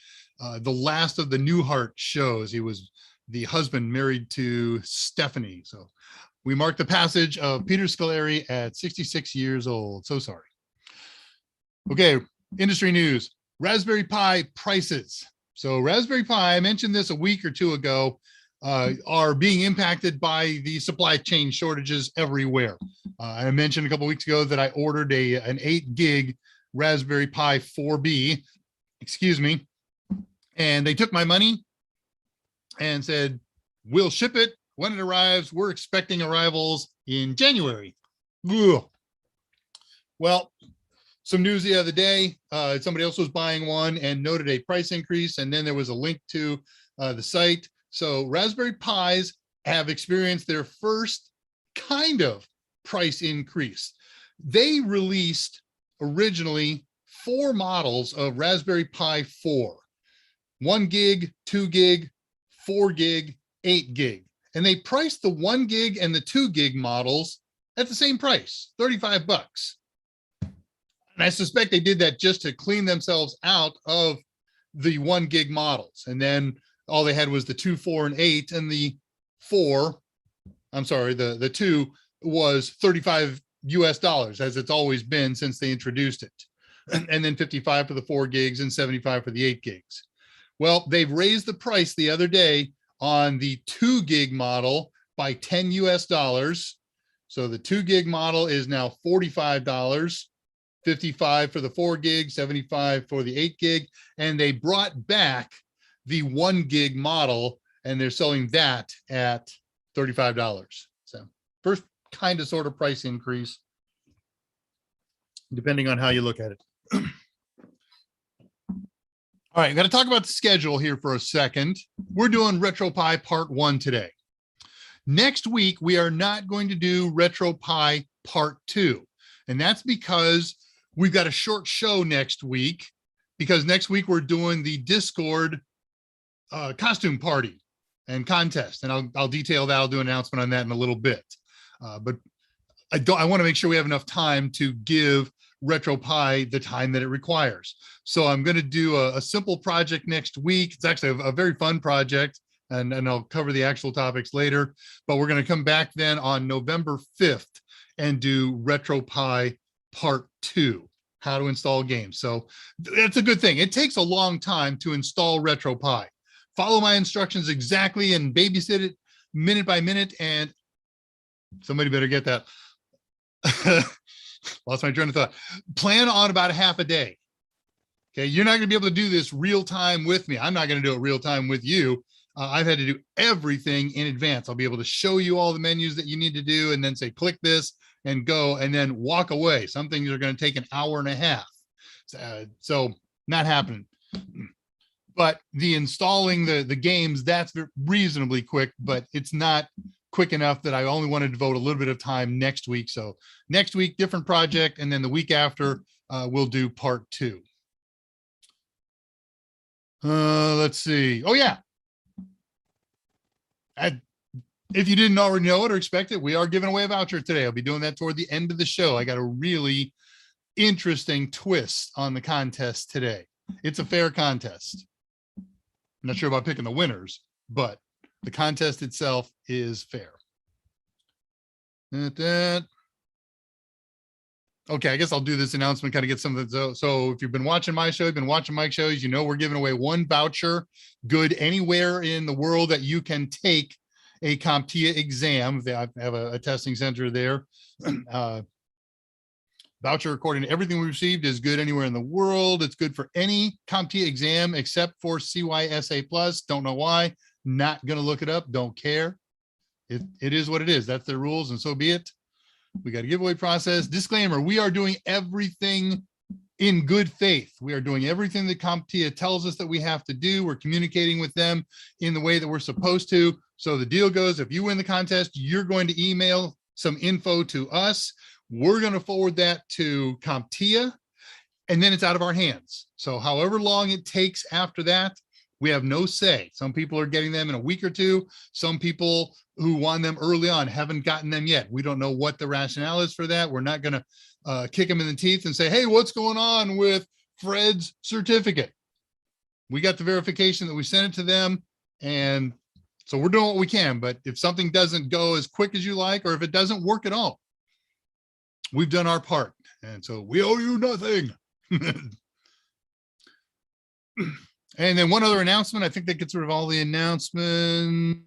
the last of the Newhart shows. He was the husband married to Stephanie. So we mark the passage of Peter Scolari at 66 years old. So sorry. Okay, industry news. Raspberry Pi prices. So Raspberry Pi, I mentioned this a week or two ago, are being impacted by the supply chain shortages everywhere. I mentioned a couple weeks ago that I ordered an 8 gig Raspberry Pi 4B, and they took my money and said, we'll ship it when it arrives. We're expecting arrivals in January. Ugh. Well, some news the other day, somebody else was buying one and noted a price increase, and then there was a link to the site. So Raspberry Pis have experienced their first kind of price increase. They released originally 4 models of Raspberry Pi 4, 1 gig, 2 gig, 4 gig, 8 gig. And they priced the 1 gig and the 2 gig models at the same price, $35. And I suspect they did that just to clean themselves out of the 1 gig models. And then all they had was the 2, 4, and 8, and the 4, I'm sorry, the 2 was $35 US, as it's always been since they introduced it. And then 55 for the 4 gigs and 75 for the 8 gigs. Well, they've raised the price the other day on the 2 gig model by $10 US. So the 2 gig model is now $45, 55 for the 4 gig, 75 for the 8 gig. And they brought back the 1 gig model, and they're selling that at $35. So first kind of sort of price increase, depending on how you look at it. All right, I'm going to talk about the schedule here for a second. We're doing RetroPie Part 1 today. Next week, we are not going to do RetroPie Part 2. And that's because we've got a short show next week because next week we're doing the Discord costume party and contest, and I'll detail that. I'll do an announcement on that in a little bit. But I want to make sure we have enough time to give Retropie the time that it requires. So I'm going to do a simple project next week. It's actually a very fun project, and I'll cover the actual topics later, but we're going to come back then on November 5th and do Retropie Part 2, how to install games. So that's a good thing. It takes a long time to install Retropie. Follow my instructions exactly and babysit it minute by minute, and somebody better get that. Lost my train of thought. Plan on about a half a day. Okay, you're not going to be able to do this real time with me. I'm not going to do it real time with you. I've had to do everything in advance. I'll be able to show you all the menus that you need to do and then say, click this and go, and then walk away. Some things are going to take an hour and a half. So not happening. But the installing the games, that's reasonably quick, but it's not quick enough that I only want to devote a little bit of time next week. So next week, different project. And then the week after, we'll do part 2. Let's see. Oh, yeah. If you didn't already know it or expect it, we are giving away a voucher today. I'll be doing that toward the end of the show. I got a really interesting twist on the contest today. It's a fair contest. I'm not sure about picking the winners, but the contest itself is fair. Okay, I guess I'll do this announcement, kind of get some of the, so if you've been watching my show, you've been watching Mike's shows, you know we're giving away 1 voucher, good anywhere in the world that you can take a CompTIA exam. They have a testing center there. Voucher, according to everything we received, is good anywhere in the world. It's good for any CompTIA exam except for CYSA Plus. Don't know why. Not going to look it up. Don't care. It is what it is. That's their rules, and so be it. We got a giveaway process. Disclaimer, we are doing everything in good faith. We are doing everything that CompTIA tells us that we have to do. We're communicating with them in the way that we're supposed to. So the deal goes, if you win the contest, you're going to email some info to us. We're going to forward that to CompTIA, and then it's out of our hands. So however long it takes after that, we have no say. Some people are getting them in a week or 2. Some people who won them early on haven't gotten them yet. We don't know what the rationale is for that. We're not going to kick them in the teeth and say, hey, what's going on with Fred's certificate? We got the verification that we sent it to them, and so we're doing what we can. But if something doesn't go as quick as you like, or if it doesn't work at all, we've done our part, and so we owe you nothing. And then one other announcement. I think that gets rid of all the announcements.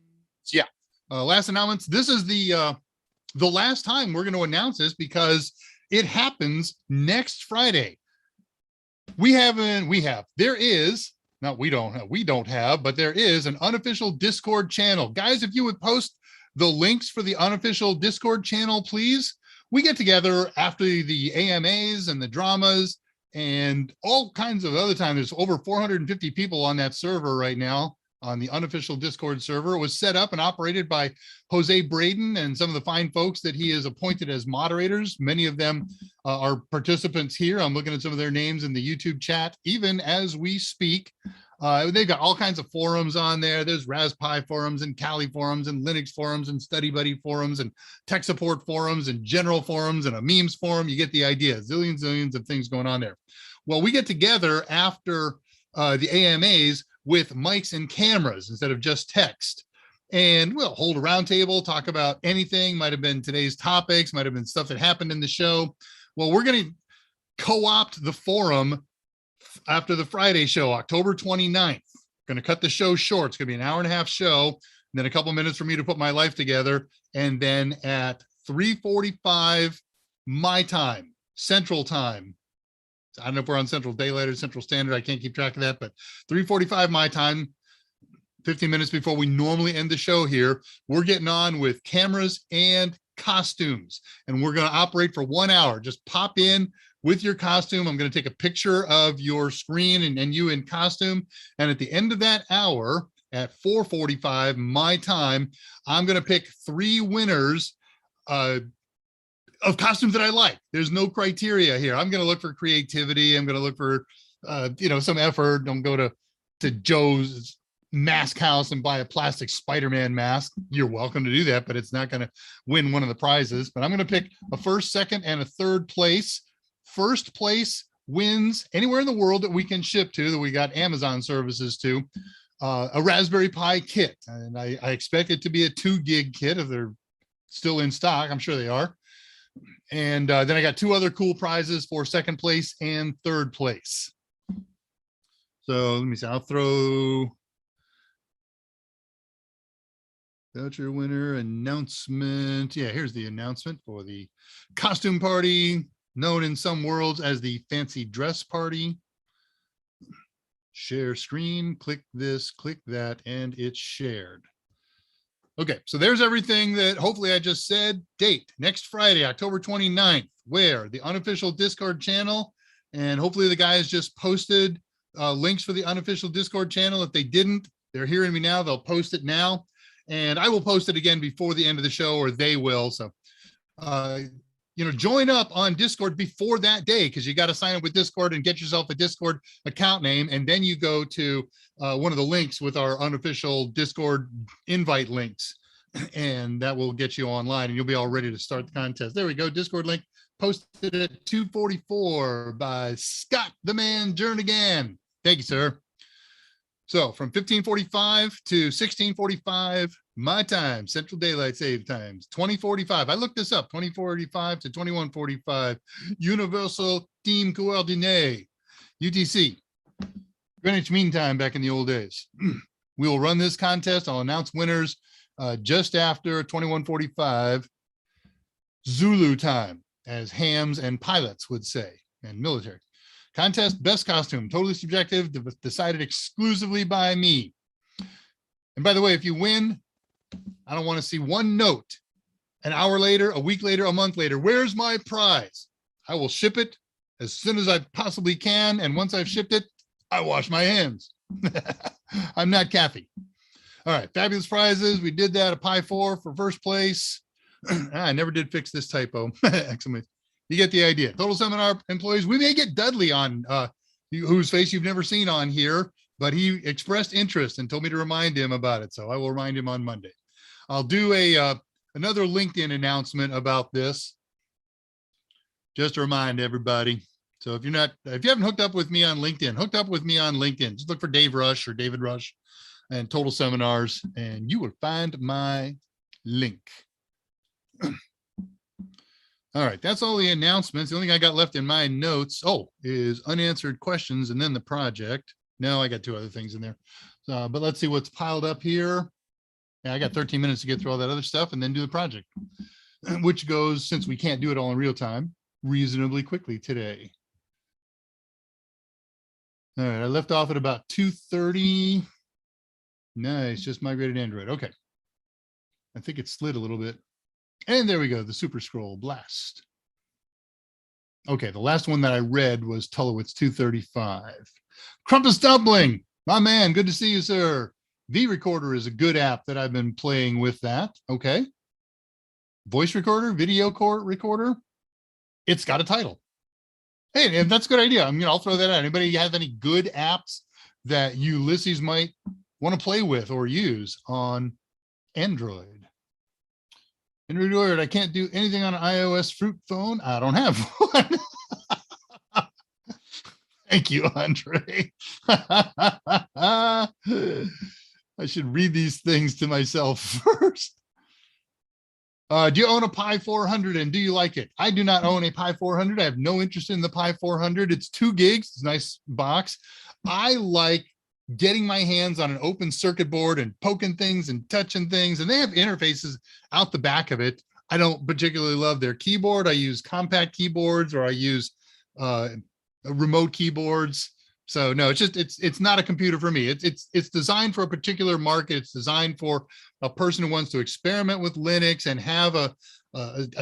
Yeah, last announcements. This is the last time we're going to announce this because it happens next Friday. We don't have, but there is an unofficial Discord channel. Guys, if you would post the links for the unofficial Discord channel, please. We get together after the AMAs and the dramas and all kinds of other time. There's over 450 people on that server right now, on the unofficial Discord server. It was set up and operated by Jose Braden and some of the fine folks that he has appointed as moderators. Many of them are participants here. I'm looking at some of their names in the YouTube chat, even as we speak. They've got all kinds of forums on there. There's Raspberry forums and Kali forums and Linux forums and Study Buddy forums and tech support forums and general forums and a memes forum. You get the idea. Zillions of things going on there. Well, we get together after the AMAs with mics and cameras instead of just text. And we'll hold a roundtable, talk about anything. Might have been today's topics, might have been stuff that happened in the show. Well, we're going to co-opt the forum after the Friday show, October 29th. Going to cut the show short. It's going to be an hour-and-a-half show, and then a couple minutes for me to put my life together. And then at 3:45 my time, Central Time. I don't know if we're on Central Daylight or Central Standard. I can't keep track of that, but 3:45 my time, 15 minutes before we normally end the show here, we're getting on with cameras and costumes, and we're going to operate for 1 hour. Just pop in with your costume. I'm going to take a picture of your screen and you in costume. And at the end of that hour, at 4:45 my time, I'm going to pick 3 winners of of costumes that I like. There's no criteria here. I'm going to look for creativity. I'm going to look for, some effort. Don't go to Joe's mask house and buy a plastic Spider-Man mask. You're welcome to do that, but it's not going to win one of the prizes. But I'm going to pick a first, second, and a third place. First place wins anywhere in the world that we can ship to, that we got Amazon services to, a Raspberry Pi kit. And I expect it to be a 2 gig kit if they're still in stock. I'm sure they are. And then I got 2 other cool prizes for second place and third place. So let me see. I'll throw voucher winner announcement. Yeah, here's the announcement for the costume party, known in some worlds as the fancy dress party. Share screen, click this, click that, and it's shared. Okay, so there's everything that hopefully I just said. Date, next Friday, October 29th, where the unofficial Discord channel, and hopefully the guys just posted links for the unofficial Discord channel. If they didn't, they're hearing me now, they'll post it now. And I will post it again before the end of the show, or they will. So, join up on Discord before that day, because you got to sign up with Discord and get yourself a Discord account name. And then you go to one of the links with our unofficial Discord invite links, and that will get you online and you'll be all ready to start the contest. There we go. Discord link posted at 2:44 by Scott the Man Jernigan. Thank you, sir. So from 15:45 to 16:45 my time, Central Daylight Save Times, 20:45. I looked this up, 20:45 to 21:45, Universal Team Coordinate, UTC, Greenwich Mean Time back in the old days. We will run this contest. I'll announce winners just after 21:45 Zulu time, as hams and pilots would say, and military. Contest, best costume, totally subjective, decided exclusively by me. And by the way, if you win, I don't want to see one note an hour later, a week later, a month later. Where's my prize? I will ship it as soon as I possibly can. And once I've shipped it, I wash my hands. I'm not Kathy. All right, fabulous prizes. We did that, a Pi 4 for first place. I never did fix this typo. Excellent. You get the idea. Total Seminar employees. We may get Dudley on, whose face you've never seen on here, but he expressed interest and told me to remind him about it. So I will remind him on Monday. I'll do another LinkedIn announcement about this, just to remind everybody. So if you haven't hooked up with me on LinkedIn, hooked up with me on LinkedIn. Just look for Dave Rush or David Rush and Total Seminars, and you will find my link. All right, that's all the announcements. The only thing I got left in my notes, is unanswered questions and then the project. No, I got 2 other things in there. But let's see what's piled up here. Yeah, I got 13 minutes to get through all that other stuff and then do the project, which goes, since we can't do it all in real time, reasonably quickly today. All right, I left off at about 2:30. Nice, just migrated Android. Okay. I think it slid a little bit. And there we go, the super scroll blast. Okay, the last one that I read was Tullowitz 235. Crumpus Dumpling, my man, good to see you, sir. V Recorder is a good app that I've been playing with that. Okay. Voice recorder, video recorder. It's got a title. Hey, and that's a good idea. I'll throw that out. Anybody have any good apps that Ulysses might want to play with or use on Android? Android, I can't do anything on an iOS fruit phone. I don't have one. Thank you, Andre. I should read these things to myself first. Do you own a Pi 400 and do you like it? I do not own a Pi 400. I have no interest in the Pi 400. It's 2 gigs. It's a nice box. I like getting my hands on an open circuit board and poking things and touching things. And they have interfaces out the back of it. I don't particularly love their keyboard. I use compact keyboards, or I use remote keyboards. So no, it's not a computer for me. It's designed for a particular market. It's designed for a person who wants to experiment with Linux and have a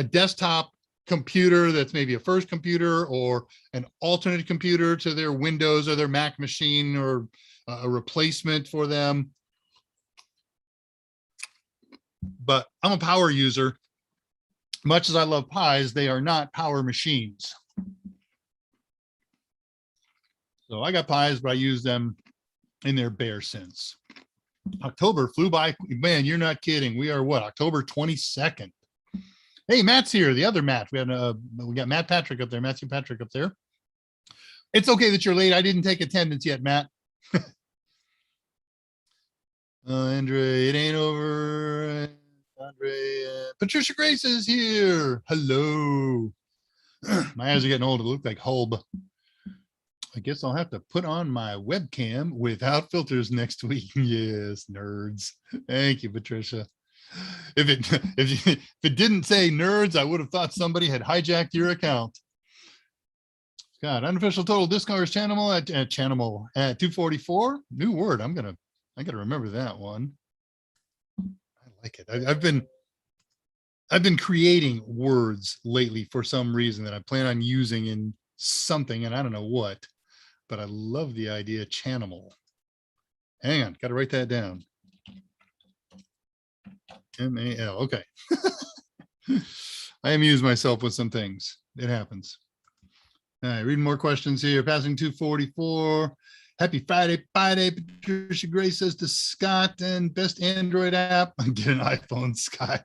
desktop computer that's maybe a first computer or an alternate computer to their Windows or their Mac machine, or a replacement for them. But I'm a power user. Much as I love pies, they are not power machines. So I got pies, but I use them in their bare sense. October flew by. Man, you're not kidding. We are what? October 22nd. Hey, Matt's here. The other Matt. We got Matt Patrick up there. Matthew Patrick up there. It's okay that you're late. I didn't take attendance yet, Matt. Andre, it ain't over. Andre, Patricia Grace is here. Hello. My eyes are getting old. It look like Hulb. I guess I'll have to put on my webcam without filters next week. Yes, nerds. Thank you, Patricia. If it didn't say nerds, I would have thought somebody had hijacked your account. Scott, unofficial total discards channel at 244. New word. I gotta remember that one. I like it. I've been creating words lately for some reason that I plan on using in something, and I don't know what. But I love the idea channel. Hang on, got to write that down. M-A-L, okay. I amuse myself with some things. It happens. All right, reading more questions here. Passing 244. Happy Friday, Patricia Grace says to Scott, and best Android app. Get an iPhone, Scott.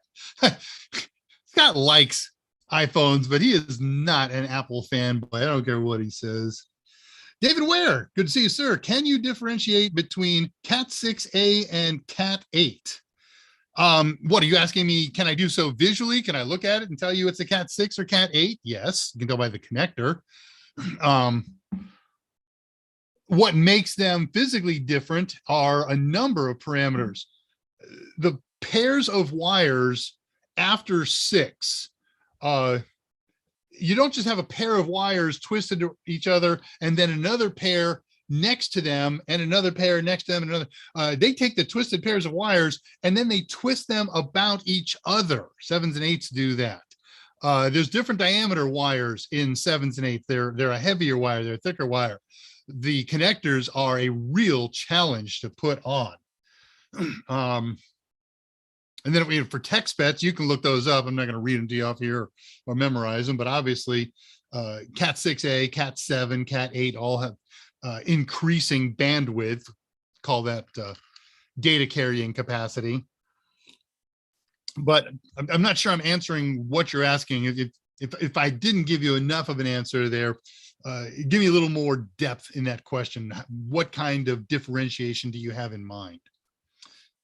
Scott likes iPhones, but he is not an Apple fanboy. I don't care what he says. David Ware, good to see you, sir. Can you differentiate between Cat6a and Cat 8? What are you asking me? Can I do so visually? Can I look at it and tell you it's a Cat 6 or Cat 8? Yes, you can tell by the connector. What makes them physically different are a number of parameters. The pairs of wires after 6, you don't just have a pair of wires twisted to each other and then another pair next to them and another pair next to them and another. They take the twisted pairs of wires and then they twist them about each other. 7s and 8s do that. There's different diameter wires in 7s and 8s. They're a heavier wire, they're a thicker wire. The connectors are a real challenge to put on. And then for tech specs, you can look those up. I'm not going to read them to you off here or memorize them, but obviously Cat6a, Cat7, Cat 8 all have increasing bandwidth, call that data carrying capacity. But I'm not sure I'm answering what you're asking. If I didn't give you enough of an answer there, give me a little more depth in that question. What kind of differentiation do you have in mind?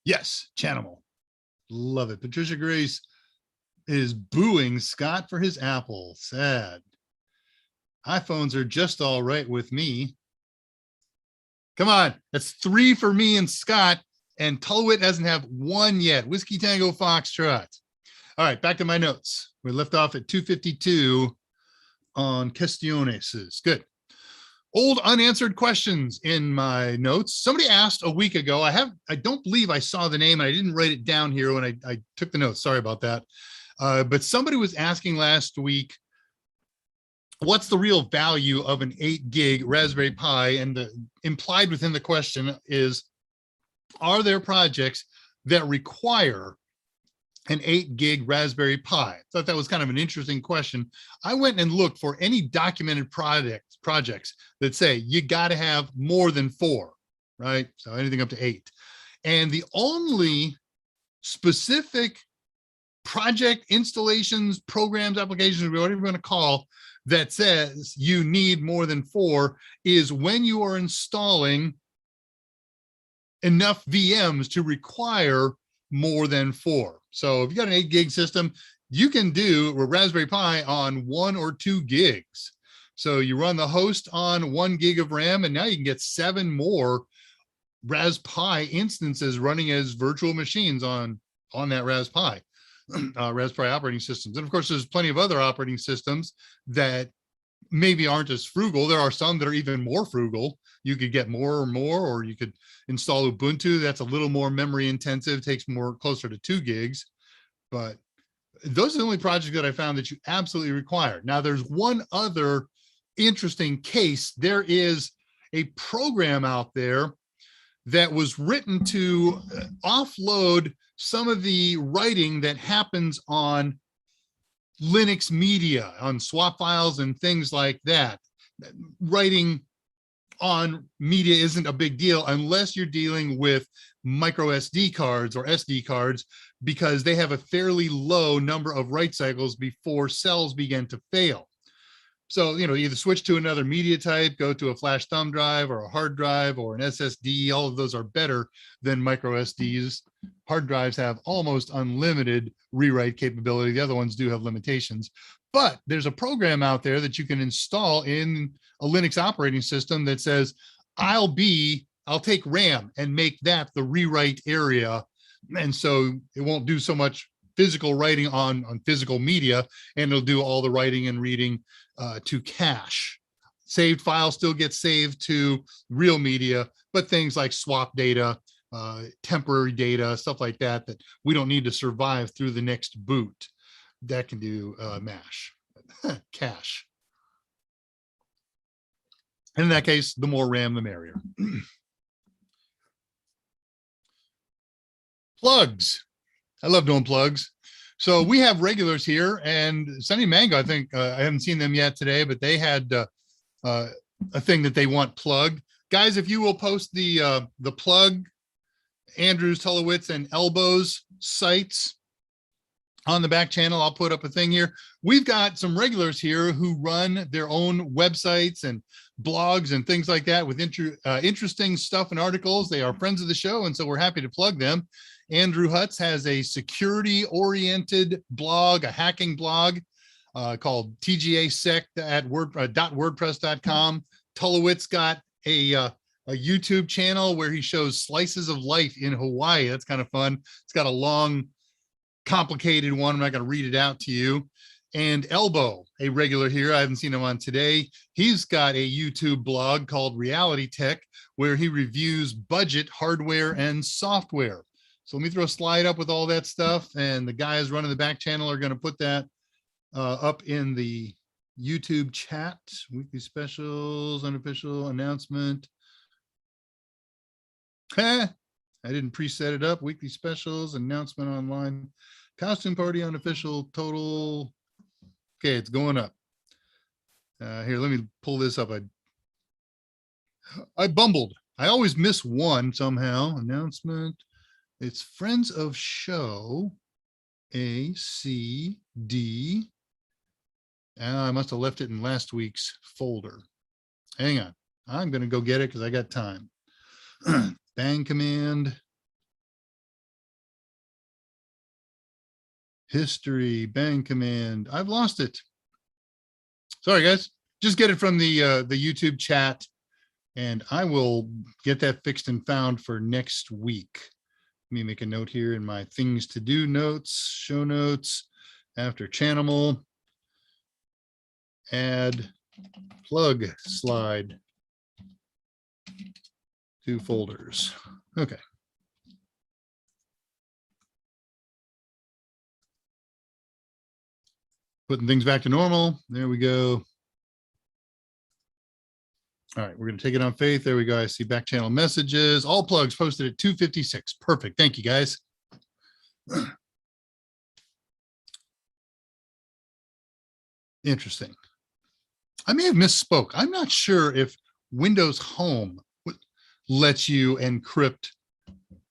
Yes, channel. Love it. Patricia Grace is booing Scott for his Apple. Sad. iPhones are just all right with me. Come on. That's 3 for me and Scott. And Tulwit doesn't have 1 yet. Whiskey Tango Foxtrot. All right, back to my notes. We left off at 252 on questiones. Good. Old unanswered questions in my notes. Somebody asked a week ago. I don't believe I saw the name and I didn't write it down here when I took the notes. Sorry about that. But somebody was asking last week, what's the real value of an 8 gig Raspberry Pi? And the implied within the question is, are there projects that require an 8 gig Raspberry Pi? I thought that was kind of an interesting question. I went and looked for any documented projects that say you got to have more than 4, right? So anything up to 8. And the only specific project installations, programs, applications, whatever you're going to call, that says you need more than 4 is when you are installing enough VMs to require more than 4. So if you got an 8 gig system, you can do a Raspberry Pi on 1 or 2 gigs. So you run the host on 1 gig of RAM, and now you can get 7 more Raspberry Pi instances running as virtual machines on that Raspberry Pi, Raspberry operating systems. And of course, there's plenty of other operating systems that maybe aren't as frugal. There are some that are even more frugal. You could get more, or you could install Ubuntu. That's a little more memory intensive, takes more closer to 2 gigs. But those are the only projects that I found that you absolutely require. Now, there's one other interesting case. There is a program out there that was written to offload some of the writing that happens on Linux media on swap files and things like that. Writing on media isn't a big deal unless you're dealing with micro SD cards or SD cards, because they have a fairly low number of write cycles before cells begin to fail. So, either switch to another media type, go to a flash thumb drive or a hard drive or an SSD. All of those are better than micro SDs. Hard drives have almost unlimited rewrite capability. The other ones do have limitations, but there's a program out there that you can install in a Linux operating system that says, I'll take RAM and make that the rewrite area. And so it won't do so much physical writing on physical media, and it'll do all the writing and reading to cache. Saved files still get saved to real media, but things like swap data, temporary data, stuff like that, that we don't need to survive through the next boot, that can do mash, cache. And in that case, the more RAM, the merrier. Plugs. I love doing plugs. So we have regulars here, and Sunny Mango, I think, I haven't seen them yet today, but they had a thing that they want plugged. Guys, if you will post the plug Andrews, Tulowitz, and Elbows sites on the back channel, I'll put up a thing here. We've got some regulars here who run their own websites and blogs and things like that with interesting stuff and articles. They are friends of the show, and so we're happy to plug them. Andrew Hutz has a security-oriented blog, a hacking blog called tgasec.wordpress.com. Tulowitz got a YouTube channel where he shows slices of life in Hawaii. That's kind of fun. It's got a long, complicated one. I'm not going to read it out to you. And Elbow, a regular here, I haven't seen him on today. He's got a YouTube blog called Reality Tech, where he reviews budget hardware and software. So let me throw a slide up with all that stuff, and the guys running the back channel are going to put that up in the YouTube chat. Weekly specials, unofficial announcement. I didn't preset it up. Weekly specials, announcement online, costume party, unofficial, total. Okay, it's going up. Here, let me pull this up. I bumbled. I always miss one somehow. Announcement. It's friends of show, ACD. I must have left it in last week's folder. Hang on. I'm going to go get it because I got time. Bang command. History, bang command. I've lost it. Sorry, guys. Just get it from the YouTube chat, and I will get that fixed and found for next week. Let me make a note here in my things to do notes, show notes, after channel, add plug slide to folders. Okay. Putting things back to normal. There we go. All right, we're going to take it on faith. There we go. I see back channel messages. All plugs posted at 2:56. Perfect. Thank you, guys. Interesting. I may have misspoke. I'm not sure if Windows Home lets you encrypt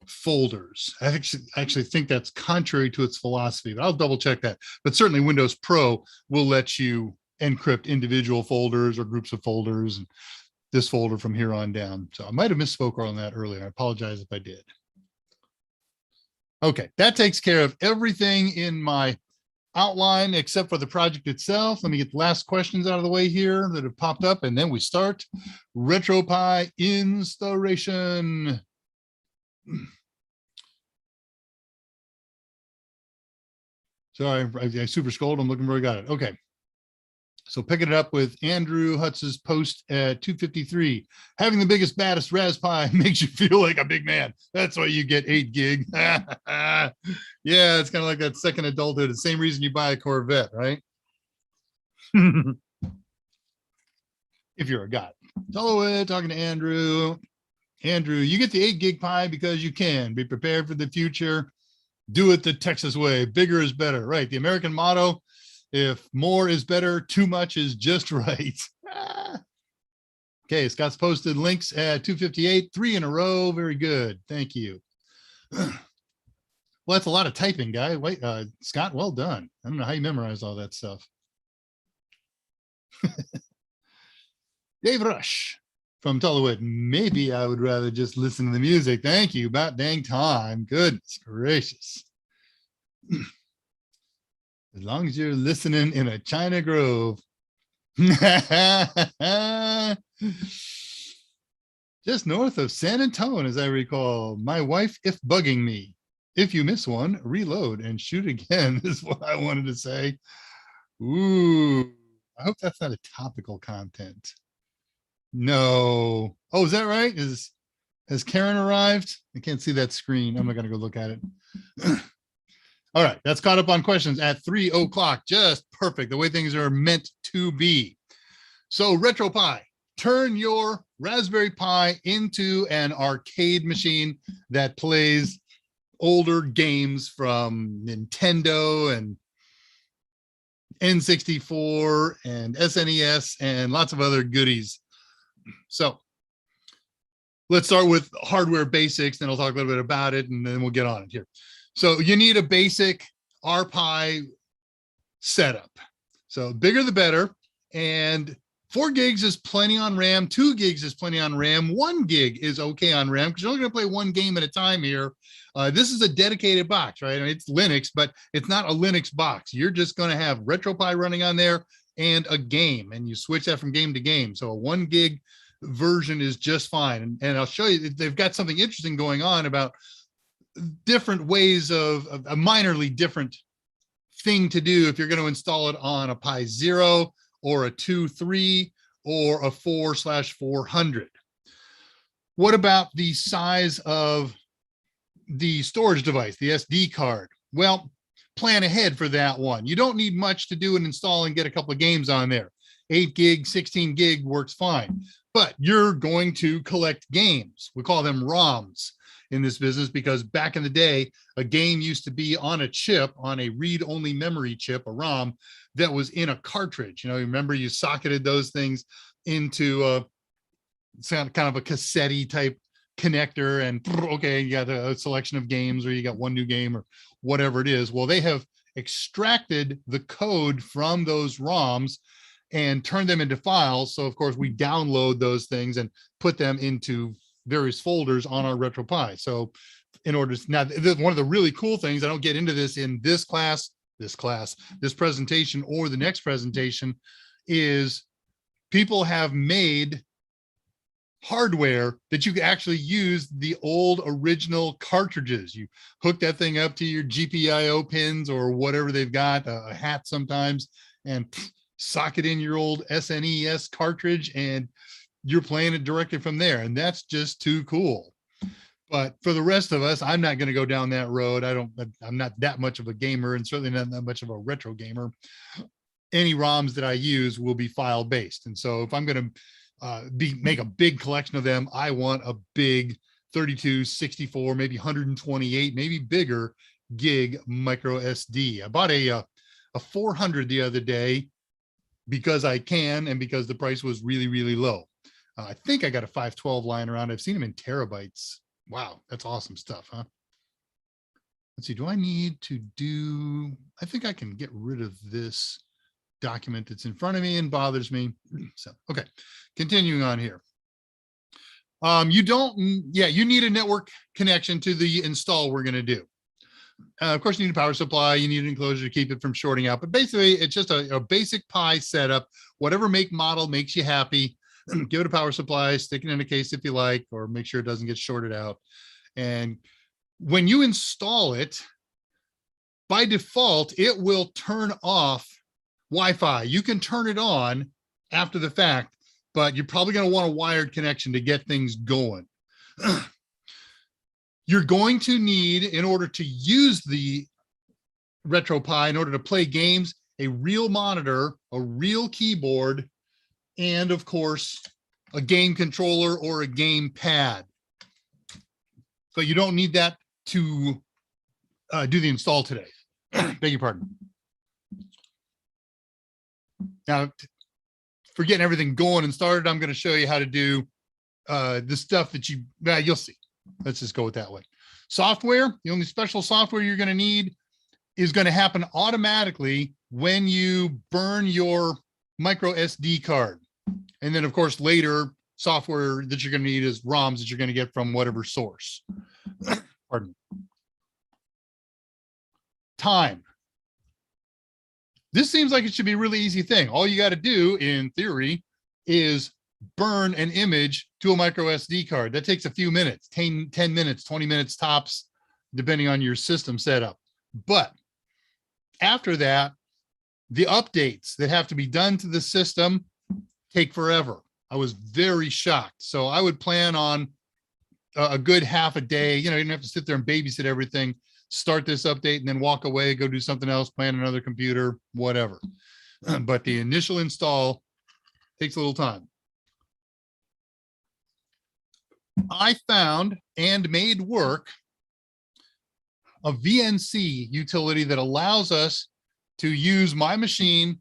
folders. I actually think that's contrary to its philosophy, but I'll double check that. But certainly Windows Pro will let you encrypt individual folders or groups of folders, and this folder from here on down. So I might have misspoke on that earlier. I apologize if I did. Okay, that takes care of everything in my outline except for the project itself. Let me get the last questions out of the way here that have popped up, and then we start RetroPie installation. Sorry, I super scrolled. I'm looking where I got it. Okay. So picking it up with Andrew Hutz's post at 2:53. Having the biggest, baddest Raspberry makes you feel like a big man. That's why you get 8 gig. Yeah, it's kind of like that second adulthood. The same reason you buy a Corvette, right? If you're a guy. So talking to Andrew. Andrew, you get the 8 gig pie because you can. Be prepared for the future. Do it the Texas way. Bigger is better, right? The American motto If more is better, too much is just right. Okay, Scott's posted links at 258, 3 in a row. Very good. Thank you. Well, that's a lot of typing, guy. Wait, Scott, well done. I don't know how you memorize all that stuff. Dave Rush from Tullowood. Maybe I would rather just listen to the music. Thank you. About dang time. Goodness gracious. As long as you're listening in a China Grove. Just north of San Antonio, as I recall. My wife, if bugging me. If you miss one, reload and shoot again is what I wanted to say. Ooh, I hope that's not a topical content. No. Oh, is that right? Has Karen arrived? I can't see that screen. I'm not going to go look at it. All right, that's caught up on questions at 3 o'clock. Just perfect. The way things are meant to be. So RetroPie, turn your Raspberry Pi into an arcade machine that plays older games from Nintendo and N64 and SNES and lots of other goodies. So let's start with hardware basics, then I'll talk a little bit about it, and then we'll get on it here. So you need a basic RPi setup. So bigger the better. And 4 gigs is plenty on RAM. 2 gigs is plenty on RAM. 1 gig is okay on RAM because you're only going to play 1 game at a time here. This is a dedicated box, right? I mean, it's Linux, but it's not a Linux box. You're just going to have RetroPie running on there and a game, and you switch that from game to game. So a 1 gig version is just fine. And I'll show you, they've got something interesting going on about different ways of a minorly different thing to do if you're going to install it on a Pi 0 or a 2.3 or a 4/400. What about the size of the storage device, the SD card? Well, plan ahead for that one. You don't need much to do and install and get a couple of games on there. 8 gig, 16 gig works fine, but you're going to collect games. We call them ROMs in this business because back in the day, a game used to be on a chip, on a read-only memory chip, a ROM, that was in a cartridge. You know, remember you socketed those things into a kind of a cassette type connector, and okay, you got a selection of games, or you got one new game or whatever it is. Well, they have extracted the code from those ROMs and turned them into files. So of course we download those things and put them into various folders on our RetroPie. So in order to, now one of the really cool things, I don't get into this in this presentation or the next presentation, is people have made hardware that you can actually use the old original cartridges. You hook that thing up to your GPIO pins or whatever they've got, a hat sometimes, and socket in your old SNES cartridge, and you're playing it directly from there. And that's just too cool. But for the rest of us, I'm not going to go down that road. I'm not that much of a gamer, and certainly not that much of a retro gamer. Any ROMs that I use will be file based. And so if I'm going to make a big collection of them, I want a big 32, 64, maybe 128, maybe bigger gig micro SD. I bought a 400 the other day because I can, and because the price was really, really low. I think I got a 512 lying around. I've seen them in terabytes. Wow, that's awesome stuff, huh? Let's see, do I need to do, I think I can get rid of this document that's in front of me and bothers me. So, okay, continuing on here. You need a network connection to the install we're going to do. Of course, you need a power supply, you need an enclosure to keep it from shorting out, but basically it's just a basic Pi setup, whatever make model makes you happy. Give it a power supply, stick it in a case if you like, or make sure it doesn't get shorted out. And when you install it, by default, it will turn off Wi-Fi. You can turn it on after the fact, but you're probably going to want a wired connection to get things going. You're going to need, in order to use the RetroPie, in order to play games, a real monitor, a real keyboard, and of course, a game controller or a game pad. But you don't need that to do the install today. Beg your pardon. Now, for getting everything going and started, I'm going to show you how to do the stuff that you'll see. Let's just go with that way. Software, the only special software you're going to need is going to happen automatically when you burn your micro SD card. And then, of course, later, software that you're going to need is ROMs that you're going to get from whatever source. Pardon me. Time. This seems like it should be a really easy thing. All you got to do, in theory, is burn an image to a micro SD card. That takes a few minutes, 10 minutes, 20 minutes tops, depending on your system setup. But after that, the updates that have to be done to the system take forever. I was very shocked. So I would plan on a good half a day. You know, you don't have to sit there and babysit everything. Start this update and then walk away, go do something else, plan another computer, whatever. But the initial install takes a little time. I found and made work a VNC utility that allows us to use my machine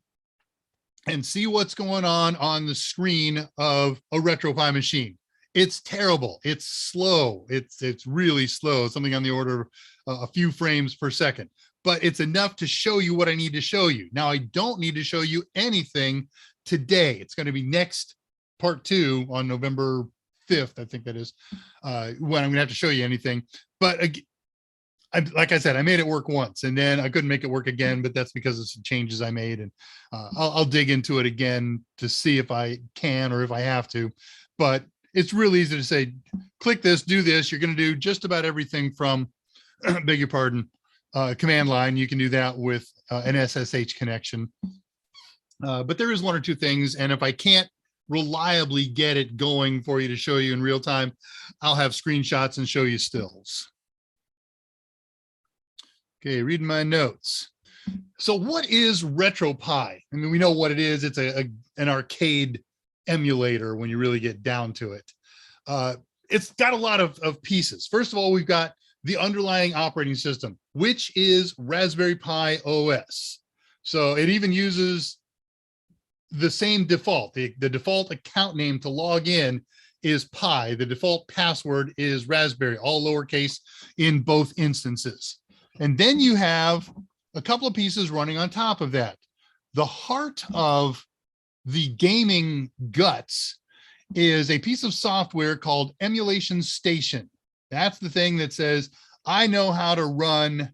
and see what's going on the screen of a Retropie machine. It's terrible. It's slow. It's really slow, something on the order of a few frames per second, but it's enough to show you what I need to show you. Now, I don't need to show you anything today. It's going to be next part 2 on November 5th, I think that is, when I'm gonna have to show you anything. But like I said, I made it work once and then I couldn't make it work again, but that's because of some changes I made. And I'll dig into it again to see if I can or if I have to. But it's real easy to say, click this, do this. You're gonna do just about everything from, beg your pardon, command line. You can do that with an SSH connection. But there is one or two things. And if I can't reliably get it going for you to show you in real time, I'll have screenshots and show you stills. Okay, reading my notes. So what is Retropie? I mean, we know what it is. It's an arcade emulator when you really get down to it. It's got a lot of pieces. First of all, we've got the underlying operating system, which is Raspberry Pi OS. So it even uses the same default. The default account name to log in is Pi. The default password is Raspberry, all lowercase in both instances. And then you have a couple of pieces running on top of that. The heart of the gaming guts is a piece of software called Emulation Station. That's the thing that says, I know how to run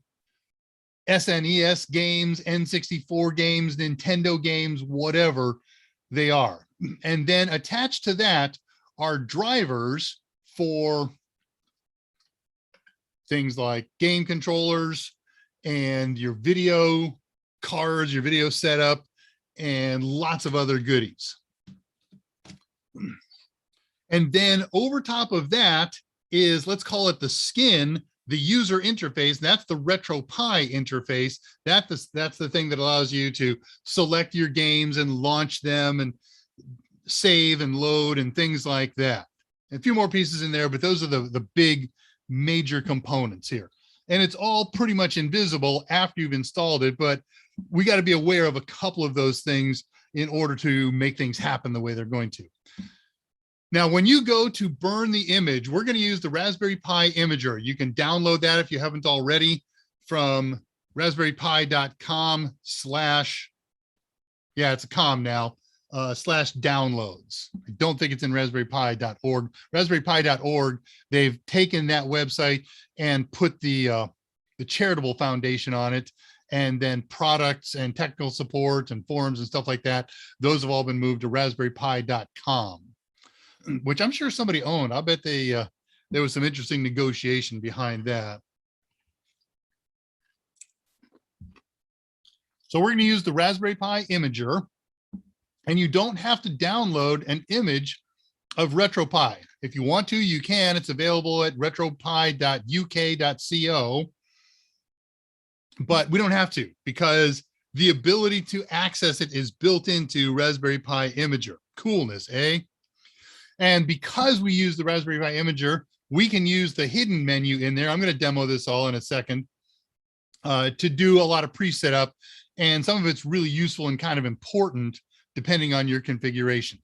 SNES games, N64 games, Nintendo games, whatever they are. And then attached to that are drivers for things like game controllers and your video cards, your video setup, and lots of other goodies. And then over top of that is, let's call it the skin, the user interface. That's the Retropie interface. That's the thing that allows you to select your games and launch them and save and load and things like that. A few more pieces in there, but those are the big major components here. And it's all pretty much invisible after you've installed it, but we got to be aware of a couple of those things in order to make things happen the way they're going to. Now, when you go to burn the image, we're going to use the Raspberry Pi Imager. You can download that if you haven't already from raspberrypi.com/ yeah, it's a com now, /downloads. I don't think it's in raspberrypi.org. Raspberrypi.org, they've taken that website and put the charitable foundation on it, and then products and technical support and forums and stuff like that. Those have all been moved to raspberrypi.com. which I'm sure somebody owned. I'll bet there was some interesting negotiation behind that. So we're going to use the Raspberry Pi Imager, and you don't have to download an image of Retropie. If you want to, you can. It's available at retropie.uk.co, but we don't have to, because the ability to access it is built into Raspberry Pi Imager. Coolness, eh? And because we use the Raspberry Pi Imager, we can use the hidden menu in there. I'm going to demo this all in a second to do a lot of pre-setup and some of it's really useful and kind of important depending on your configuration.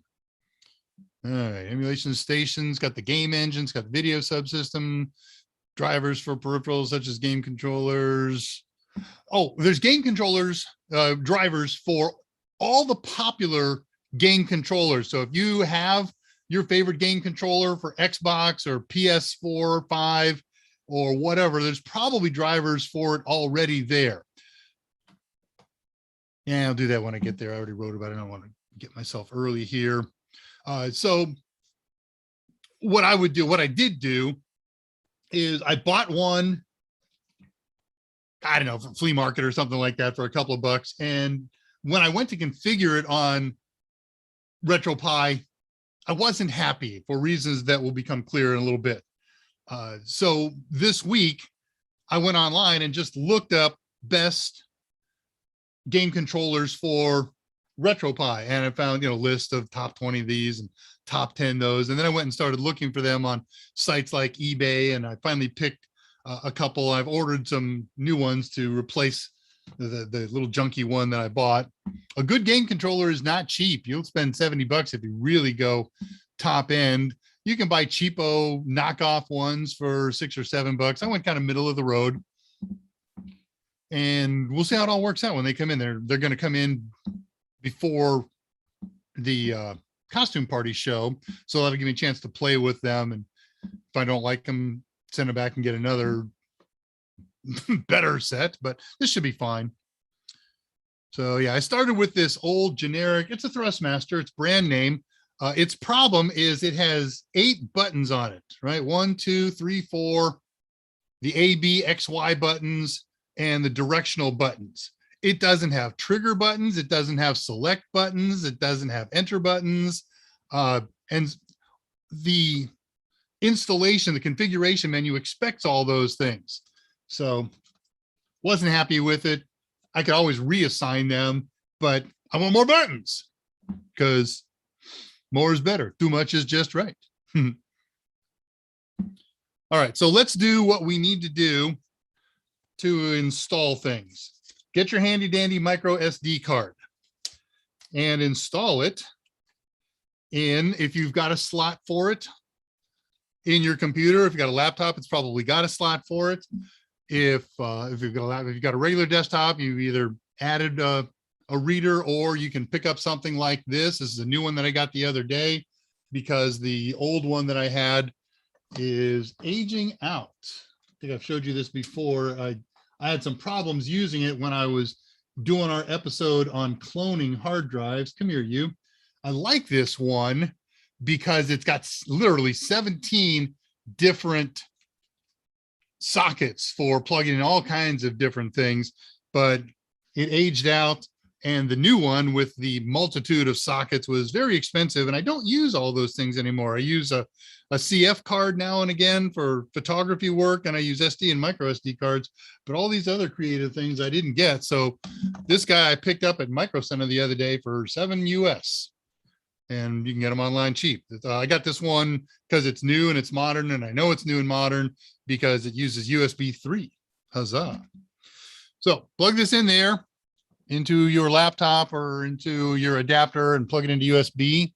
All right, emulation stations, got the game engines, got the video subsystem, drivers for peripherals such as game controllers. Oh, there's game controllers, drivers for all the popular game controllers. So if you have your favorite game controller for Xbox or PS4, 5, or whatever, there's probably drivers for it already there. Yeah, I'll do that when I get there. I already wrote about it. I don't want to get myself early here. So what I did do is I bought one, I don't know, from flea market or something like that for a couple of bucks. And when I went to configure it on Retropie, I wasn't happy for reasons that will become clear in a little bit. So this week I went online and just looked up best game controllers for Retropie, and I found, you know, list of top 20 of these and top 10 those. And then I went and started looking for them on sites like eBay, and I finally picked a couple. I've ordered some new ones to replace the little junky one that I bought. A good game controller is not cheap. You'll spend $70 if you really go top end. You can buy cheapo knockoff ones for $6 or $7. I went kind of middle of the road, and we'll see how it all works out when they come in. They're going to come in before the costume party show, so that'll give me a chance to play with them, and if I don't like them, send them back and get another better set, but this should be fine. So yeah, I started with this old generic, it's a Thrustmaster, it's brand name. Its problem is it has 8 buttons on it, right? 1, 2, 3, 4, the A, B, X, Y buttons, and the directional buttons. It doesn't have trigger buttons. It doesn't have select buttons. It doesn't have enter buttons. And the installation, the configuration menu expects all those things. So wasn't happy with it. I could always reassign them, but I want more buttons because more is better. Too much is just right. All right, so let's do what we need to do to install things. Get your handy dandy micro SD card and install it in, if you've got a slot for it in your computer. If you've got a laptop, it's probably got a slot for it. If you've got a regular desktop, you either added a reader, or you can pick up something like this. This is a new one that I got the other day because the old one that I had is aging out. I think I've showed you this before. I had some problems using it when I was doing our episode on cloning hard drives. Come here, you. I like this one because it's got literally 17 different sockets for plugging in all kinds of different things, but it aged out. And the new one with the multitude of sockets was very expensive. And I don't use all those things anymore. I use a CF card now and again for photography work, and I use SD and micro SD cards, but all these other creative things I didn't get. So this guy I picked up at Micro Center the other day for $7 US, and you can get them online cheap. I got this one because it's new and it's modern, and I know it's new and modern because it uses USB 3. Huzzah. So plug this in there into your laptop or into your adapter and plug it into USB.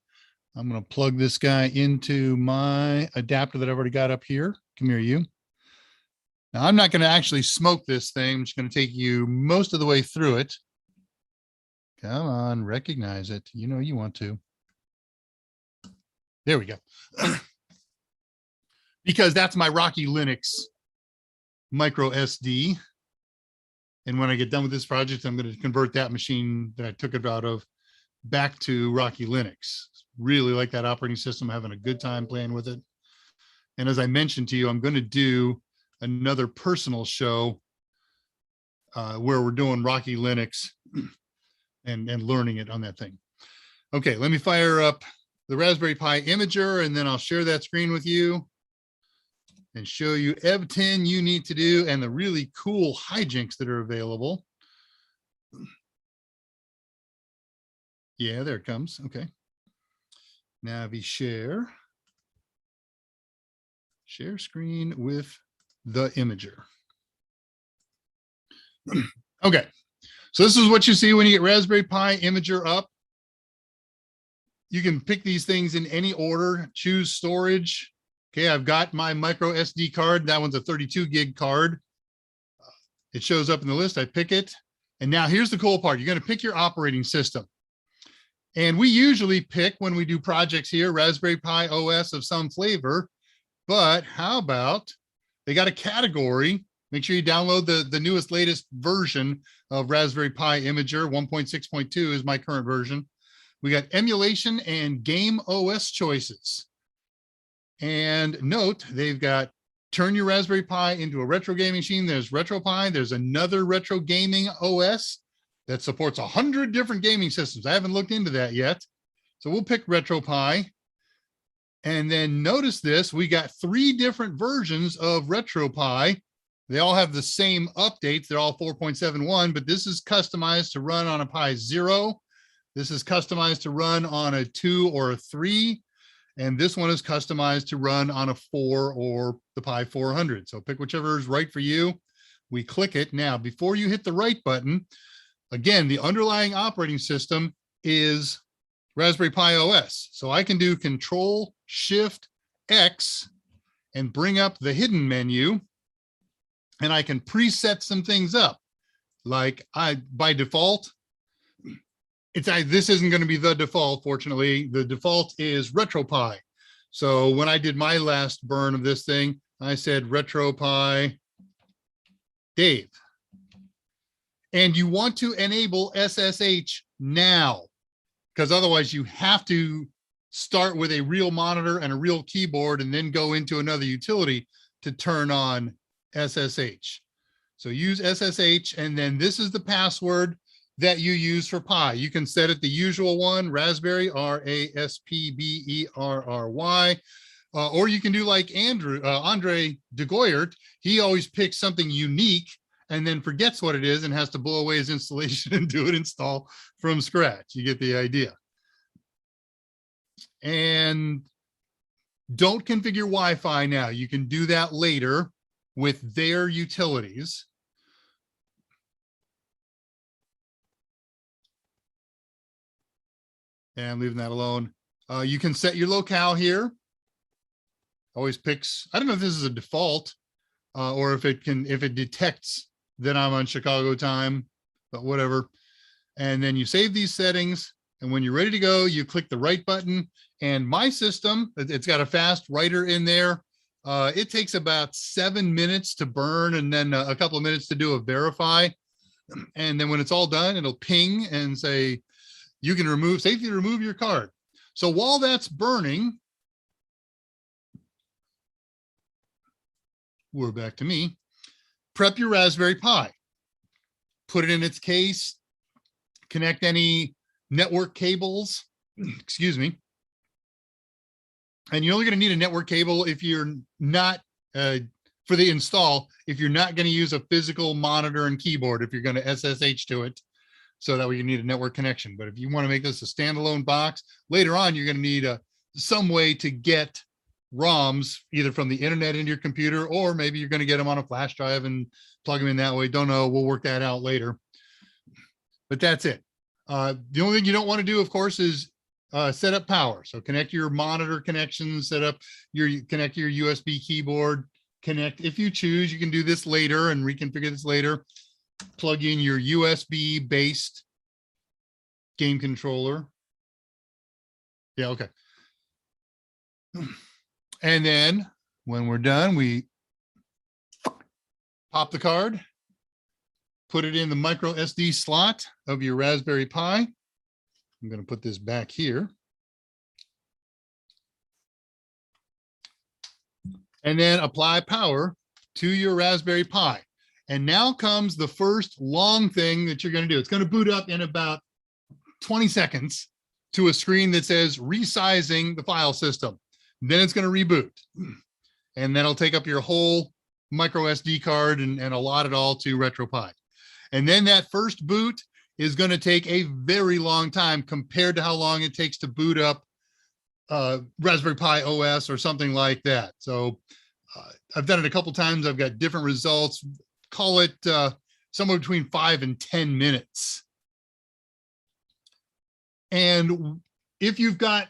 I'm going to plug this guy into my adapter that I've already got up here. Come here, you. Now, I'm not going to actually smoke this thing. I'm just going to take you most of the way through it. Come on, recognize it. You know you want to. There we go. Because that's my Rocky Linux micro SD. And when I get done with this project, I'm going to convert that machine that I took it out of back to Rocky Linux. Really like that operating system, having a good time playing with it. And as I mentioned to you, I'm going to do another personal show where we're doing Rocky Linux and learning it on that thing. Okay, let me fire up the Raspberry Pi imager, and then I'll share that screen with you and show you everything you need to do and the really cool hijinks that are available. Yeah, there it comes. Okay. Navi share. Share screen with the imager. Okay. So this is what you see when you get Raspberry Pi Imager up. You can pick these things in any order, choose storage. Okay, I've got my micro SD card. That one's a 32 gig card. It shows up in the list. I pick it. And now here's the cool part. You're going to pick your operating system. And we usually pick, when we do projects here, Raspberry Pi OS of some flavor. But how about they got a category? Make sure you download the newest, latest version of Raspberry Pi Imager. 1.6.2 is my current version. We got emulation and game OS choices. And note, they've got turn your Raspberry Pi into a retro gaming machine. There's Retropie. There's another retro gaming OS that supports 100 different gaming systems. I haven't looked into that yet. So we'll pick Retropie. And then notice this, we got 3 different versions of Retropie. They all have the same updates. They're all 4.71, but this is customized to run on a Pi 0. This is customized to run on a 2 or a 3. And this one is customized to run on a 4 or the Pi 400. So pick whichever is right for you. We click it. Now, before you hit the right button, again, the underlying operating system is Raspberry Pi OS. So I can do Control-Shift-X and bring up the hidden menu. And I can preset some things up. Like by default, this isn't going to be the default, fortunately. The default is Retropie. So when I did my last burn of this thing, I said Retropie Dave. And you want to enable SSH now, because otherwise you have to start with a real monitor and a real keyboard and then go into another utility to turn on SSH. So use SSH, and then this is the password that you use for Pi. You can set it the usual one, Raspberry, RASPBERRY, or you can do like Andre de Goyert. He always picks something unique and then forgets what it is and has to blow away his installation and do it install from scratch. You get the idea. And don't configure Wi-Fi now. You can do that later with their utilities. And leaving that alone. You can set your locale here. Always picks, I don't know if this is a default or if it detects that I'm on Chicago time, but whatever. And then you save these settings. And when you're ready to go, you click the right button. And my system, it's got a fast writer in there. It takes about 7 minutes to burn and then a couple of minutes to do a verify. And then when it's all done, it'll ping and say, you can safely remove your card. So while that's burning, we're back to me. Prep your Raspberry Pi. Put it in its case. Connect any network cables. Excuse me. And you're only going to need a network cable if you're not, for the install, if you're not going to use a physical monitor and keyboard, if you're going to SSH to it. So that way you need a network connection. But if you want to make this a standalone box, later on, you're going to need some way to get ROMs either from the internet into your computer, or maybe you're going to get them on a flash drive and plug them in that way. Don't know. We'll work that out later. But that's it. The only thing you don't want to do, of course, is set up power. So connect your monitor connections, connect your USB keyboard, connect. If you choose, you can do this later and reconfigure this later. Plug in your USB based game controller. Yeah, okay. And then when we're done, we pop the card, put it in the micro SD slot of your Raspberry Pi. I'm going to put this back here. And then apply power to your Raspberry Pi. And now comes the first long thing that you're going to do. It's going to boot up in about 20 seconds to a screen that says resizing the file system. Then it's going to reboot. And then it'll take up your whole micro SD card and allot it all to Retropie. And then that first boot is going to take a very long time compared to how long it takes to boot up Raspberry Pi OS or something like that. So I've done it a couple times. I've got different results. Call it somewhere between 5 and 10 minutes. And if you've got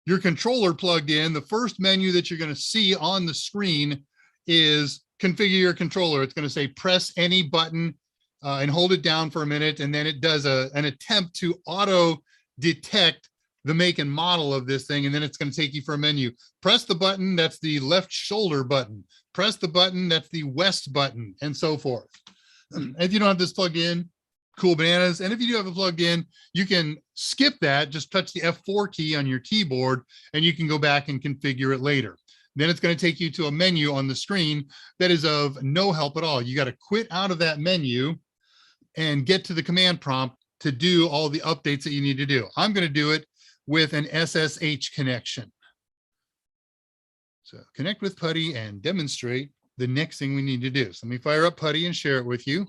your controller plugged in, the first menu that you're going to see on the screen is configure your controller. It's going to say press any button and hold it down for a minute. And then it does an attempt to auto detect the make and model of this thing. And then it's going to take you for a menu. Press the button, that's the left shoulder button. Press the button, that's the west button, and so forth. If you don't have this plugged in, cool bananas. And if you do have it plugged in, you can skip that, just touch the F4 key on your keyboard, and you can go back and configure it later. Then it's going to take you to a menu on the screen that is of no help at all. You got to quit out of that menu and get to the command prompt to do all the updates that you need to do. I'm going to do it with an SSH connection. So connect with PuTTY and demonstrate the next thing we need to do. So let me fire up PuTTY and share it with you.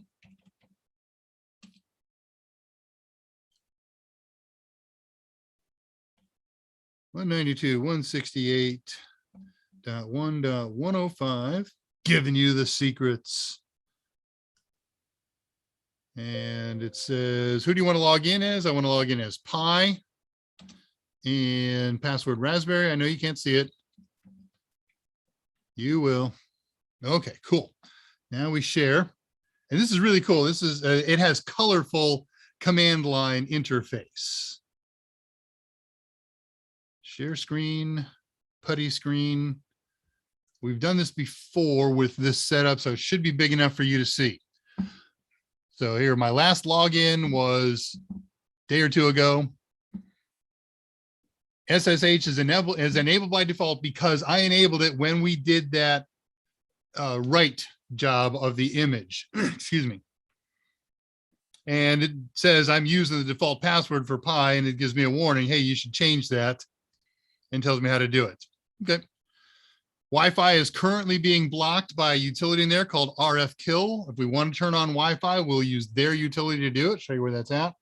(192.168.1.105) giving you the secrets. And it says, who do you want to log in as? I want to log in as Pi and password Raspberry. I know you can't see it. You will. Okay, cool. Now we share. And this is really cool. This is, it has colorful command line interface. Share screen, PuTTY screen. We've done this before with this setup, so it should be big enough for you to see. So here, my last login was a day or two ago. SSH is enabled by default because I enabled it when we did that write job of the image. Excuse me. And it says I'm using the default password for Pi, and it gives me a warning. Hey, you should change that, and tells me how to do it. Okay. Wi-Fi is currently being blocked by a utility in there called RFKill. If we want to turn on Wi-Fi, we'll use their utility to do it. Show you where that's at.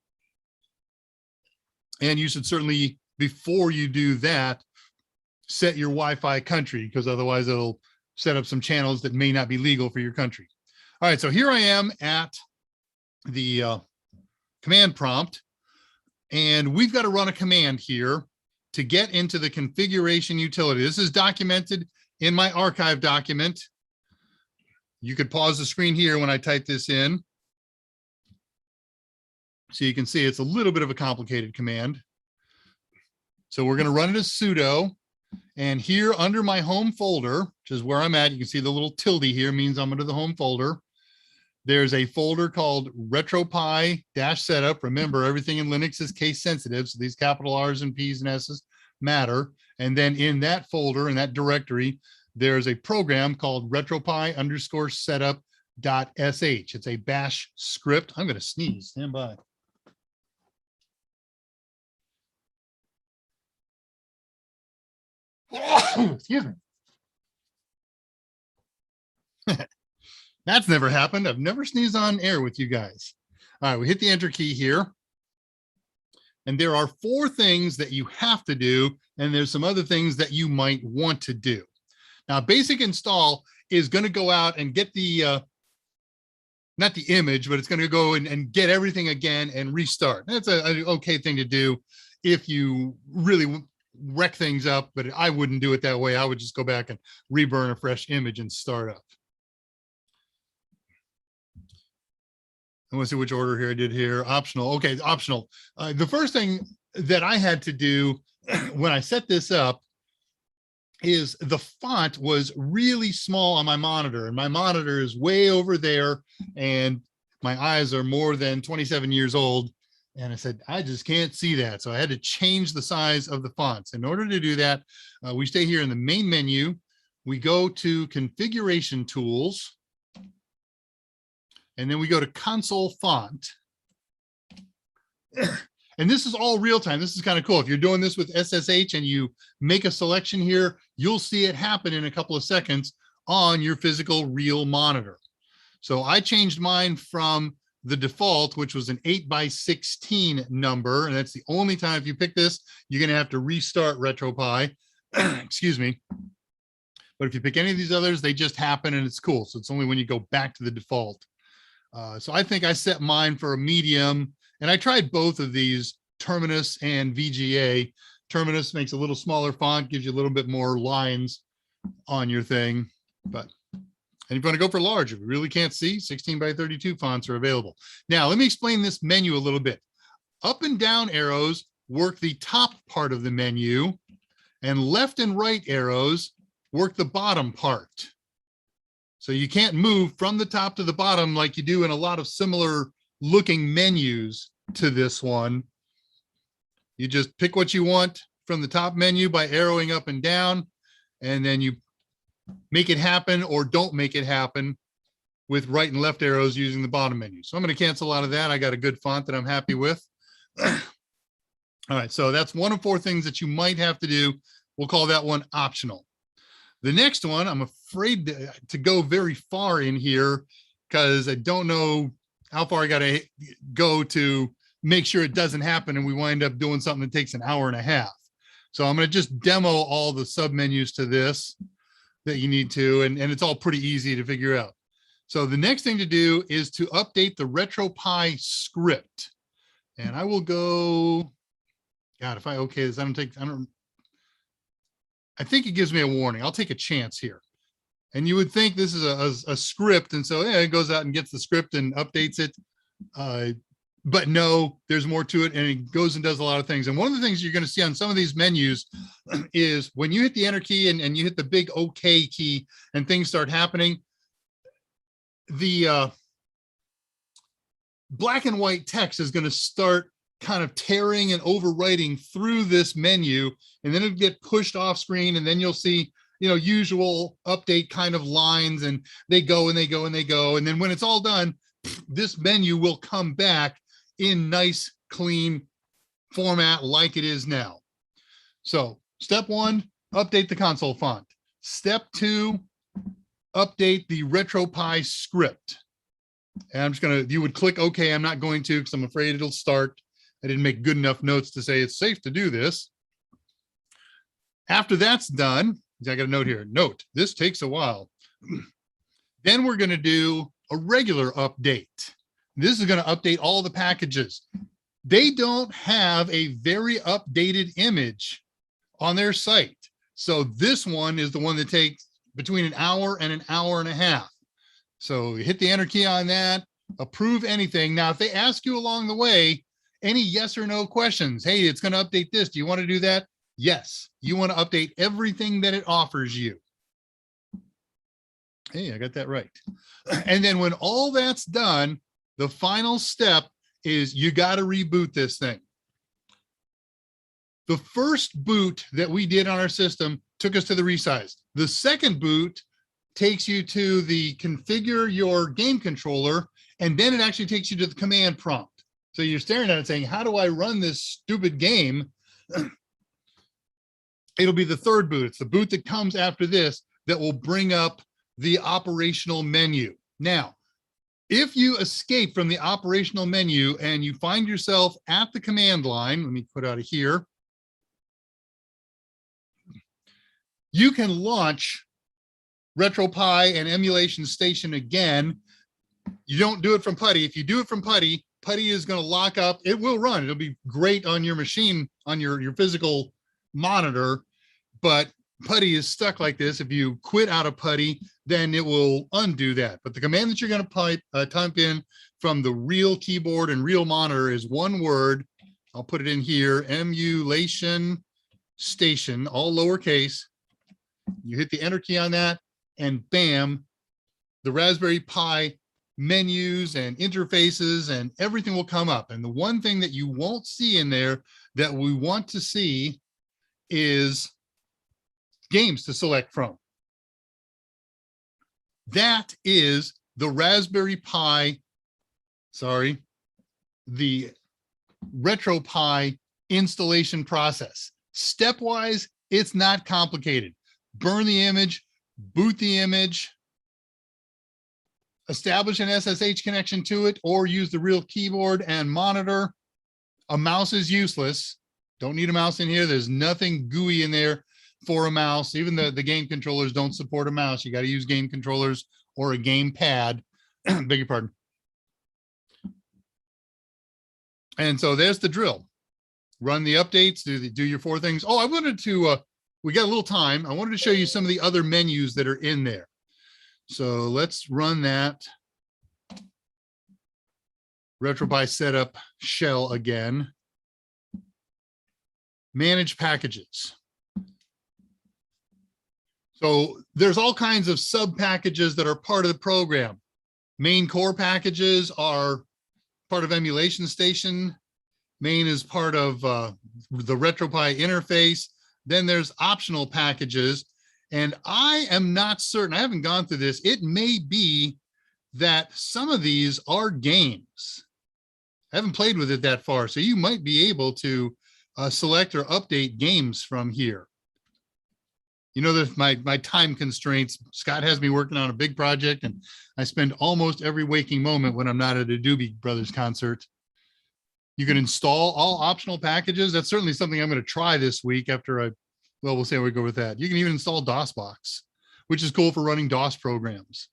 And you should certainly, before you do that, set your Wi-Fi country, because otherwise it'll set up some channels that may not be legal for your country. All right, so here I am at the command prompt, and we've got to run a command here to get into the configuration utility. This is documented in my archive document. You could pause the screen here when I type this in. So you can see it's a little bit of a complicated command. So we're going to run it as sudo. And here under my home folder, which is where I'm at, you can see the little tilde here means I'm under the home folder. There's a folder called retropie-setup. Remember, everything in Linux is case sensitive, so these capital R's and P's and S's matter. And then in that folder, in that directory, there's a program called retropie_setup.sh. It's a bash script. I'm going to sneeze. Stand by. Excuse me. That's never happened. I've never sneezed on air with you guys. All right, we hit the enter key here. And there are 4 things that you have to do, and there's some other things that you might want to do. Now, basic install is going to go out and get the, not the image, but it's going to go and get everything again and restart. That's an okay thing to do if you really wreck things up, but I wouldn't do it that way. I would just go back and reburn a fresh image and start up. I want to see which order here I did here. Optional. Okay, optional. The first thing that I had to do when I set this up is the font was really small on my monitor, and my monitor is way over there, and my eyes are more than 27 years old. And I said, I just can't see that. So I had to change the size of the fonts. In order to do that, we stay here in the main menu. We go to configuration tools. And then we go to console font. And this is all real time. This is kind of cool. If you're doing this with SSH and you make a selection here, you'll see it happen in a couple of seconds on your physical real monitor. So I changed mine from the default, which was an 8x16 number. And that's the only time if you pick this, you're going to have to restart RetroPie. Excuse me. But if you pick any of these others, they just happen and it's cool. So it's only when you go back to the default. So I think I set mine for a medium, and I tried both of these, Terminus and VGA. Terminus makes a little smaller font, gives you a little bit more lines on your thing. But and if you want to go for large, if you really can't see, 16 by 32 fonts are available. Now, let me explain this menu a little bit. Up and down arrows work the top part of the menu, and left and right arrows work the bottom part. So you can't move from the top to the bottom like you do in a lot of similar looking menus to this one. You just pick what you want from the top menu by arrowing up and down, and then you make it happen or don't make it happen with right and left arrows using the bottom menu. So I'm going to cancel out of that. I got a good font that I'm happy with. All right, so that's one of 4 things that you might have to do. We'll call that one optional. The next one, I'm afraid to go very far in here because I don't know how far I got to go to make sure it doesn't happen and we wind up doing something that takes an hour and a half. So I'm going to just demo all the submenus to this that you need to, and it's all pretty easy to figure out. So the next thing to do is to update the Retropie script. And I will go, God, if I okay this, I think it gives me a warning. I'll take a chance here. And you would think this is a script. And so yeah, it goes out and gets the script and updates it. But no, there's more to it. And it goes and does a lot of things. And one of the things you're going to see on some of these menus is when you hit the enter key and you hit the big OK key and things start happening, the black and white text is going to start kind of tearing and overwriting through this menu, and then it'll get pushed off screen, and then you'll see, usual update kind of lines, and they go and they go and they go. And then when it's all done, this menu will come back in nice, clean format like it is now. So step 1, update the console font. Step 2, update the Retropie script. And I'm just you would click OK. I'm not going to because I'm afraid it'll start. I didn't make good enough notes to say it's safe to do this. After that's done, I got a note here. Note, this takes a while. Then we're going to do a regular update. This is going to update all the packages. They don't have a very updated image on their site. So this one is the one that takes between an hour and an hour and a half. So hit the enter key on that, approve anything. Now, if they ask you along the way, any yes or no questions, hey, it's going to update this. Do you want to do that? Yes. You want to update everything that it offers you. Hey, I got that right. And then when all that's done, the final step is you got to reboot this thing. The first boot that we did on our system took us to the resize. The second boot takes you to the configure your game controller, and then it actually takes you to the command prompt. So you're staring at it saying, how do I run this stupid game? It'll be the third boot. It's the boot that comes after this that will bring up the operational menu. Now, if you escape from the operational menu and you find yourself at the command line, let me put out of here, you can launch Retropie and Emulation Station again. You don't do it from PuTTY. If you do it from PuTTY, PuTTY is going to lock up. It will run. It'll be great on your machine, on your physical monitor, but PuTTY is stuck like this. If you quit out of PuTTY, then it will undo that. But the command that you're going to type in from the real keyboard and real monitor is one word. I'll put it in here, Emulation Station, all lowercase. You hit the enter key on that, and bam, the Raspberry Pi menus and interfaces and everything will come up. And the one thing that you won't see in there that we want to see is games to select from. That is the Raspberry Pi, the Retropie installation process. Stepwise, it's not complicated. Burn the image, boot the image, establish an SSH connection to it, or use the real keyboard and monitor. A mouse is useless. Don't need a mouse in here. There's nothing GUI in there. for a mouse. Even the game controllers don't support a mouse. You got to use game controllers or a game pad. Beg your pardon. And so there's the drill. Run the updates, do your 4 things. Oh, I wanted to, we got a little time. I wanted to show you some of the other menus that are in there. So let's run that Retropie setup shell again. Manage packages. So there's all kinds of sub packages that are part of the program. Main core packages are part of Emulation Station. Main is part of the Retropie interface. Then there's optional packages. And I am not certain, I haven't gone through this. It may be that some of these are games. I haven't played with it that far. So you might be able to select or update games from here. You know, that my time constraints, Scott has me working on a big project and I spend almost every waking moment when I'm not at a Doobie Brothers concert. You can install all optional packages. That's certainly something I'm going to try this week after well, we'll see how we go with that. You can even install DOSBox, which is cool for running DOS programs.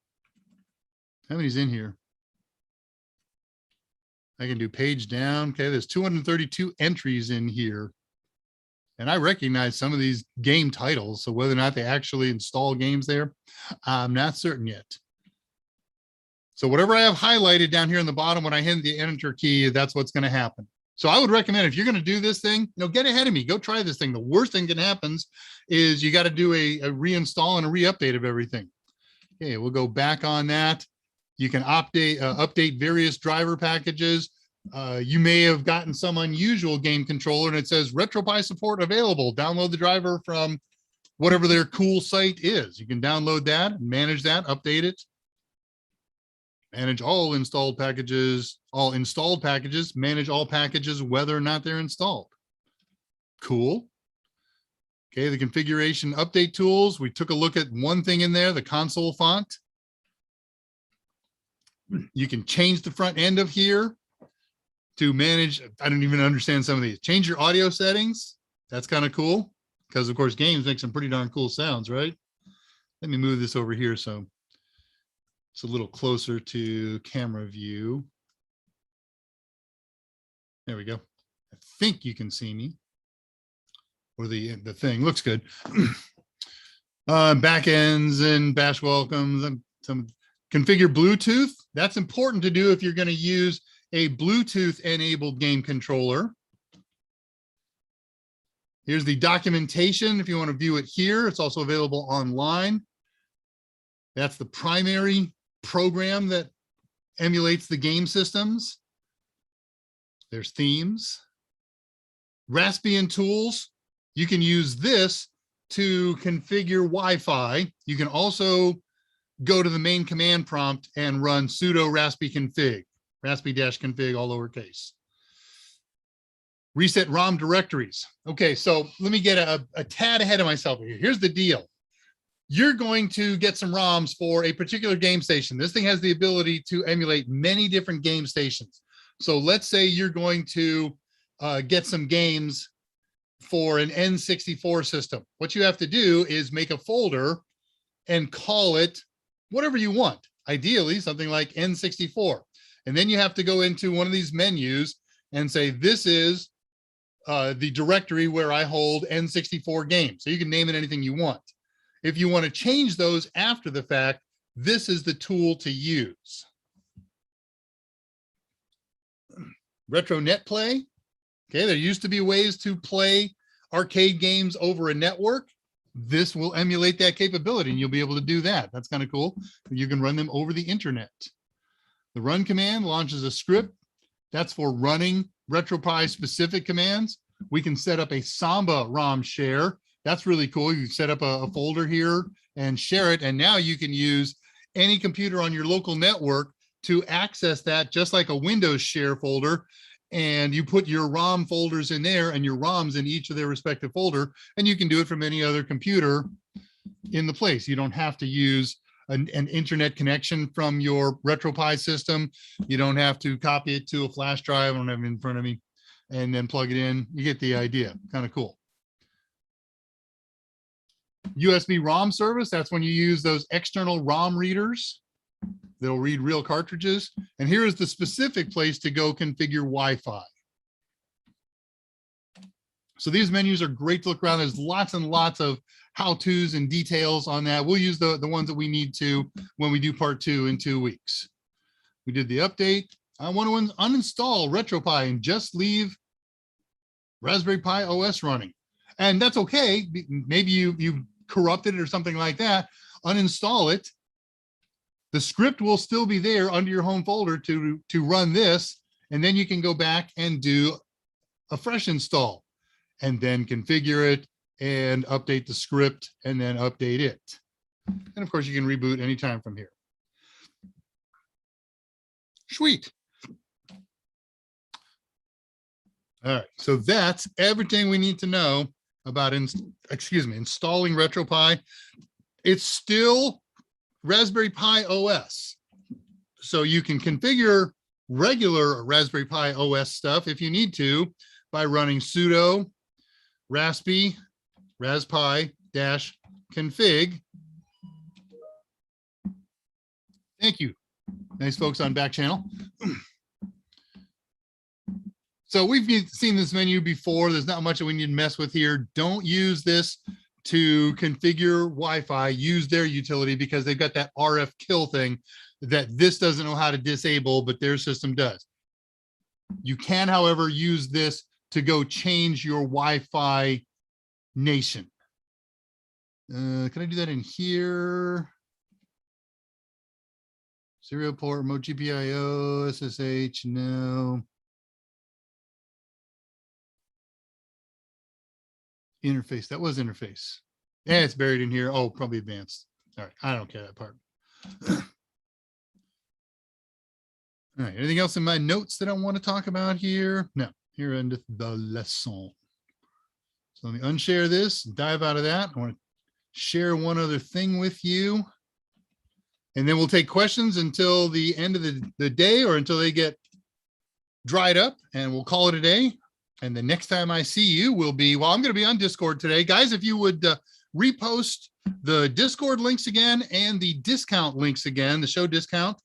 How many's in here? I can do page down. Okay, there's 232 entries in here. And I recognize some of these game titles. So whether or not they actually install games there, I'm not certain yet. So whatever I have highlighted down here in the bottom, when I hit the enter key, that's what's going to happen. So I would recommend, if you're going to do this thing, get ahead of me, go try this thing. The worst thing that happens is you got to do a reinstall and a re-update of everything. Okay, we'll go back on that. You can update various driver packages. You may have gotten some unusual game controller and it says Retropie support available. Download the driver from whatever their cool site is. You can download that, manage that, update it. Manage all installed packages, manage all packages, whether or not they're installed. Cool. Okay, the configuration update tools. We took a look at one thing in there, the console font. You can change the front end of here to manage. I don't even understand some of these. Change your audio settings. That's kind of cool because, of course, games make some pretty darn cool sounds, right? Let me move this over here so it's a little closer to camera view. There we go. I think you can see me. Or the thing looks good. Backends and bash welcomes and some configure Bluetooth. That's important to do if you're going to use a Bluetooth enabled game controller. Here's the documentation. If you want to view it here, it's also available online. That's the primary program that emulates the game systems. There's themes. Raspbian tools. You can use this to configure Wi-Fi. You can also go to the main command prompt and run sudo raspi config, raspi-config, all lowercase. Reset ROM directories. Okay, so let me get a tad ahead of myself here. Here's the deal. You're going to get some ROMs for a particular game station. This thing has the ability to emulate many different game stations. So let's say you're going to get some games for an N64 system. What you have to do is make a folder and call it whatever you want. Ideally, something like N64. And then you have to go into one of these menus and say, this is the directory where I hold N64 games. So you can name it anything you want. If you want to change those after the fact, this is the tool to use. Retro Net Play. Okay, there used to be ways to play arcade games over a network. This will emulate that capability and you'll be able to do that. That's kind of cool. You can run them over the internet. The run command launches a script. That's for running Retropie specific commands. We can set up a Samba ROM share. That's really cool. You set up a folder here and share it. And now you can use any computer on your local network to access that just like a Windows share folder. And you put your ROM folders in there and your ROMs in each of their respective folder. And you can do it from any other computer in the place. You don't have to use an internet connection from your Retropie system. You don't have to copy it to a flash drive. I don't have it in front of me and then plug it in. You get the idea. Kind of cool. USB ROM service, that's when you use those external ROM readers. They'll read real cartridges. And here is the specific place to go configure Wi-Fi. So these menus are great to look around. There's lots and lots of how-tos and details on that. We'll use the ones that we need to when we do part 2 in 2 weeks. We did the update. I want to uninstall Retropie and just leave Raspberry Pi OS running. And that's okay. Maybe you corrupted it or something like that. Uninstall it. The script will still be there under your home folder to run this, and then you can go back and do a fresh install and then configure it and update the script and then update it. And of course you can reboot anytime from here. Sweet. All right, so that's everything we need to know about installing Retropie. It's still Raspberry Pi OS. So you can configure regular Raspberry Pi OS stuff if you need to by running sudo raspi raspi-config. Thank you. Nice folks on back channel. So we've seen this menu before. There's not much that we need to mess with here. Don't use this to configure Wi-Fi. Use their utility because they've got that RF kill thing that this doesn't know how to disable, but their system does. You can, however, use this to go change your Wi-Fi nation. Can I do that in here? Serial port, remote GPIO, SSH, no. Interface, that was interface. Yeah, it's buried in here. Oh, probably advanced. All right, I don't care that part. All right, anything else in my notes that I want to talk about here? No, here endeth the lesson. So let me unshare this, dive out of that. I want to share one other thing with you. And then we'll take questions until the end of the day or until they get dried up, and we'll call it a day. And the next time I see you will be, well, I'm going to be on Discord today. Guys, if you would repost the Discord links again and the discount links again, the show discount.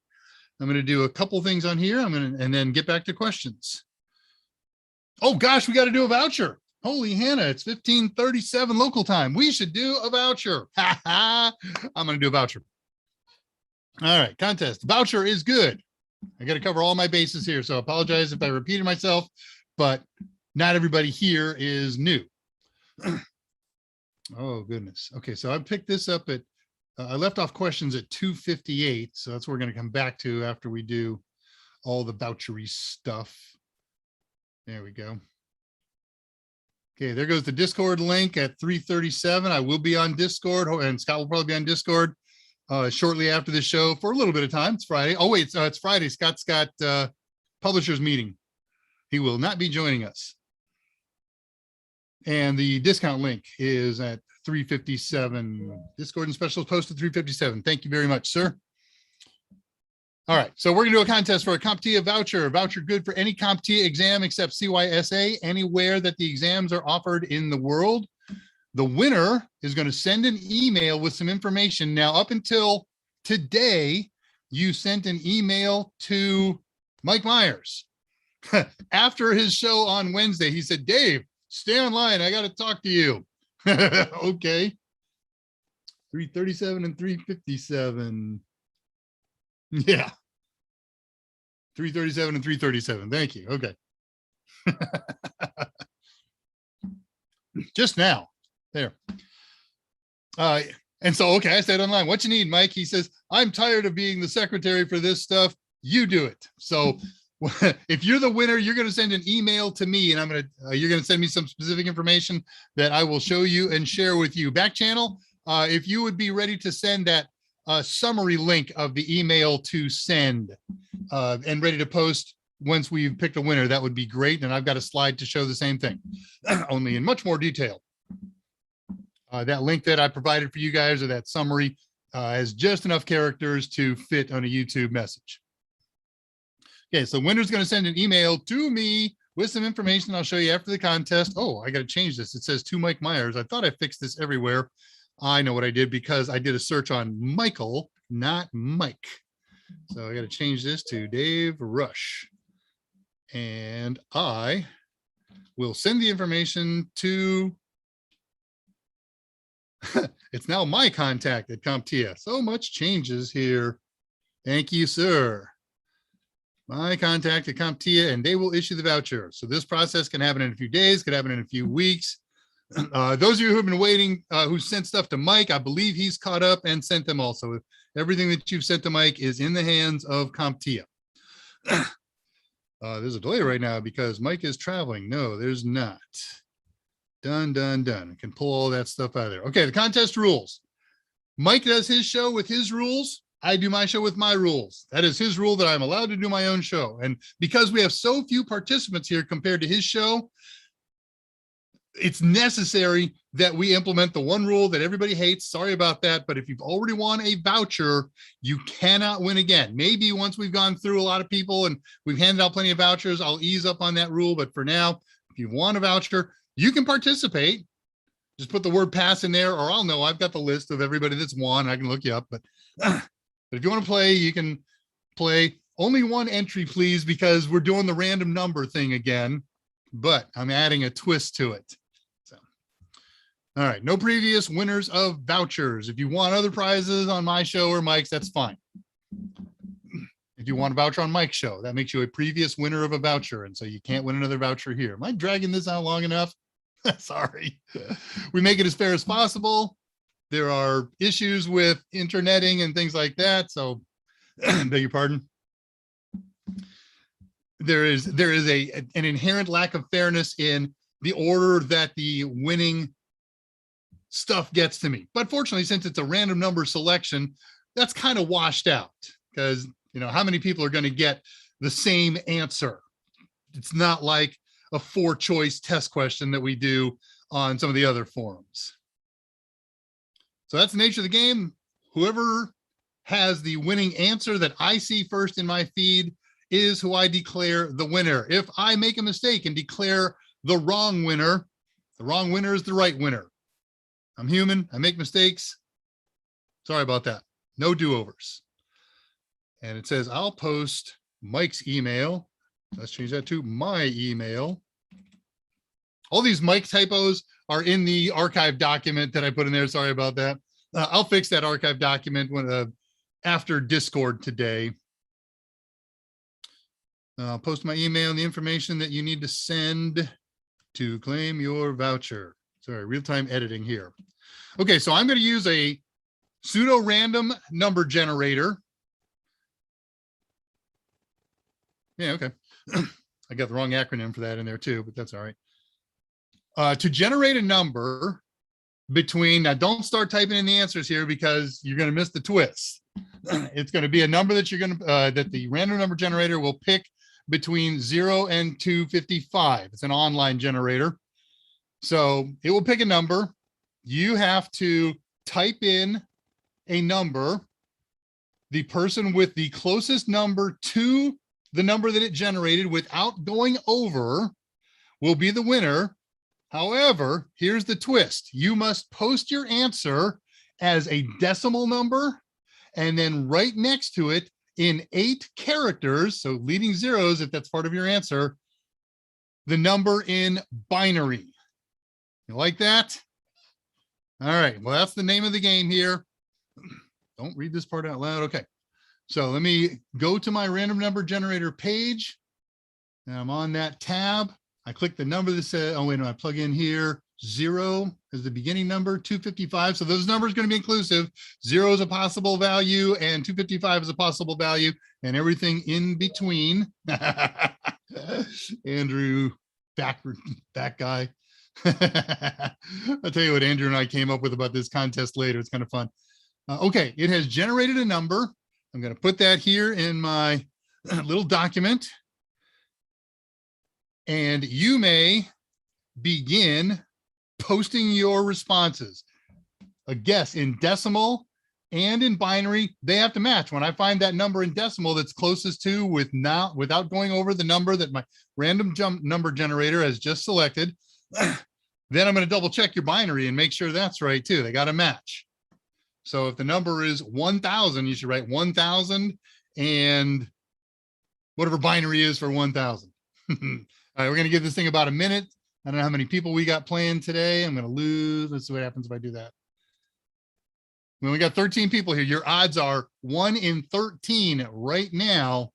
I'm going to do a couple things on here. And then get back to questions. Oh gosh, we got to do a voucher. Holy Hannah, it's 15:37 local time. We should do a voucher. I'm going to do a voucher. All right, contest. Voucher is good. I got to cover all my bases here. So I apologize if I repeated myself, but not everybody here is new. Oh, goodness. Okay, so I picked this up at, I left off questions at 2:58. So that's what we're going to come back to after we do all the vouchery stuff. There we go. Okay, there goes the Discord link at 3:37. I will be on Discord, and Scott will probably be on Discord shortly after the show for a little bit of time. It's Friday. Oh, wait, it's Friday. Scott's got publishers meeting. He will not be joining us. And the discount link is at 3:57. Discord and specials posted 3:57. Thank you very much, sir. All right, so we're gonna do a contest for a CompTIA voucher. Voucher good for any CompTIA exam except CYSA, anywhere that the exams are offered in the world. The winner is going to send an email with some information. Now, up until today, you sent an email to Mike Myers. After his show on Wednesday, he said, Dave, stay online. I got to talk to you. Okay. 3:37 and 3:57. Yeah. 3:37 and 3:37. Thank you. Okay. Just now. There. And so, okay, I said online, what you need, Mike? He says, I'm tired of being the secretary for this stuff. You do it. So if you're the winner, you're going to send an email to me, and I'm going to, you're going to send me some specific information that I will show you and share with you. Back channel, if you would be ready to send that summary link of the email to send and ready to post once we've picked a winner, that would be great. And I've got a slide to show the same thing, only in much more detail. That link that I provided for you guys, or that summary, has just enough characters to fit on a YouTube message. Okay, so winner's going to send an email to me with some information I'll show you after the contest. Oh, I got to change this. It says to Mike Myers. I thought I fixed this everywhere. I know what I did because I did a search on Michael, not Mike. So I got to change this to Dave Rush. And I will send the information to, it's now my contact at CompTIA. So much changes here. Thank you, sir. My contact at CompTIA, and they will issue the voucher. So this process can happen in a few days, could happen in a few weeks. Those of you who have been waiting, who sent stuff to Mike, I believe he's caught up and sent them also. Everything that you've sent to Mike is in the hands of CompTIA. There's a delay right now because Mike is traveling. No, there's not. Done. I can pull all that stuff out of there. Okay, the contest rules. Mike does his show with his rules. I do my show with my rules. That is his rule that I'm allowed to do my own show. And because we have so few participants here compared to his show, it's necessary that we implement the one rule that everybody hates. Sorry about that. But if you've already won a voucher, you cannot win again. Maybe once we've gone through a lot of people and we've handed out plenty of vouchers, I'll ease up on that rule. But for now, if you want a voucher, you can participate. Just put the word pass in there, or I'll know. I've got the list of everybody that's won. I can look you up. But if you want to play, you can play. Only one entry, please, because we're doing the random number thing again. But I'm adding a twist to it. So, all right. No previous winners of vouchers. If you want other prizes on my show or Mike's, that's fine. If you want a voucher on Mike's show, that makes you a previous winner of a voucher. And so you can't win another voucher here. Am I dragging this out long enough? Sorry. We make it as fair as possible. There are issues with interneting and things like that. So beg your pardon. There is an inherent lack of fairness in the order that the winning stuff gets to me. But fortunately, since it's a random number selection, that's kind of washed out because, you know, how many people are going to get the same answer? It's not like a 4-choice test question that we do on some of the other forums. So that's the nature of the game. Whoever has the winning answer that I see first in my feed is who I declare the winner. If I make a mistake and declare the wrong winner is the right winner. I'm human. I make mistakes. Sorry about that. No do-overs. And it says I'll post Mike's email. Let's change that to my email. All these Mike typos are in the archive document that I put in there. Sorry about that. I'll fix that archive document when after Discord today. I'll post my email and the information that you need to send to claim your voucher. Sorry, real-time editing here. Okay, so I'm going to use a pseudo-random number generator. Yeah, okay. I got the wrong acronym for that in there too, but that's all right. To generate a number between, now don't start typing in the answers here because you're going to miss the twist. It's going to be a number that you're going to, that the random number generator will pick between 0 and 255. It's an online generator. So it will pick a number. You have to type in a number. The person with the closest number to the number that it generated without going over will be the winner. However, here's the twist. You must post your answer as a decimal number, and then right next to it in 8 characters, so leading zeros, if that's part of your answer, the number in binary. You like that? All right, well, that's the name of the game here. Don't read this part out loud. Okay, so let me go to my random number generator page, and I'm on that tab. I click the number that says, oh, wait, no, I plug in here, 0 is the beginning number, 255. So those numbers are going to be inclusive. 0 is a possible value and 255 is a possible value, and everything in between. Andrew, back guy. I'll tell you what Andrew and I came up with about this contest later. It's kind of fun. Okay, it has generated a number. I'm going to put that here in my little document. And you may begin posting your responses. A guess in decimal and in binary, they have to match. When I find that number in decimal that's closest to without going over the number that my random number generator has just selected, Then I'm going to double check your binary and make sure that's right too. They got to match. So if the number is 1000, you should write 1000 and whatever binary is for 1000. All right, we're going to give this thing about a minute. I don't know how many people we got playing today. I'm going to lose. Let's see what happens if I do that. Well, we got 13 people here. Your odds are 1 in 13 right now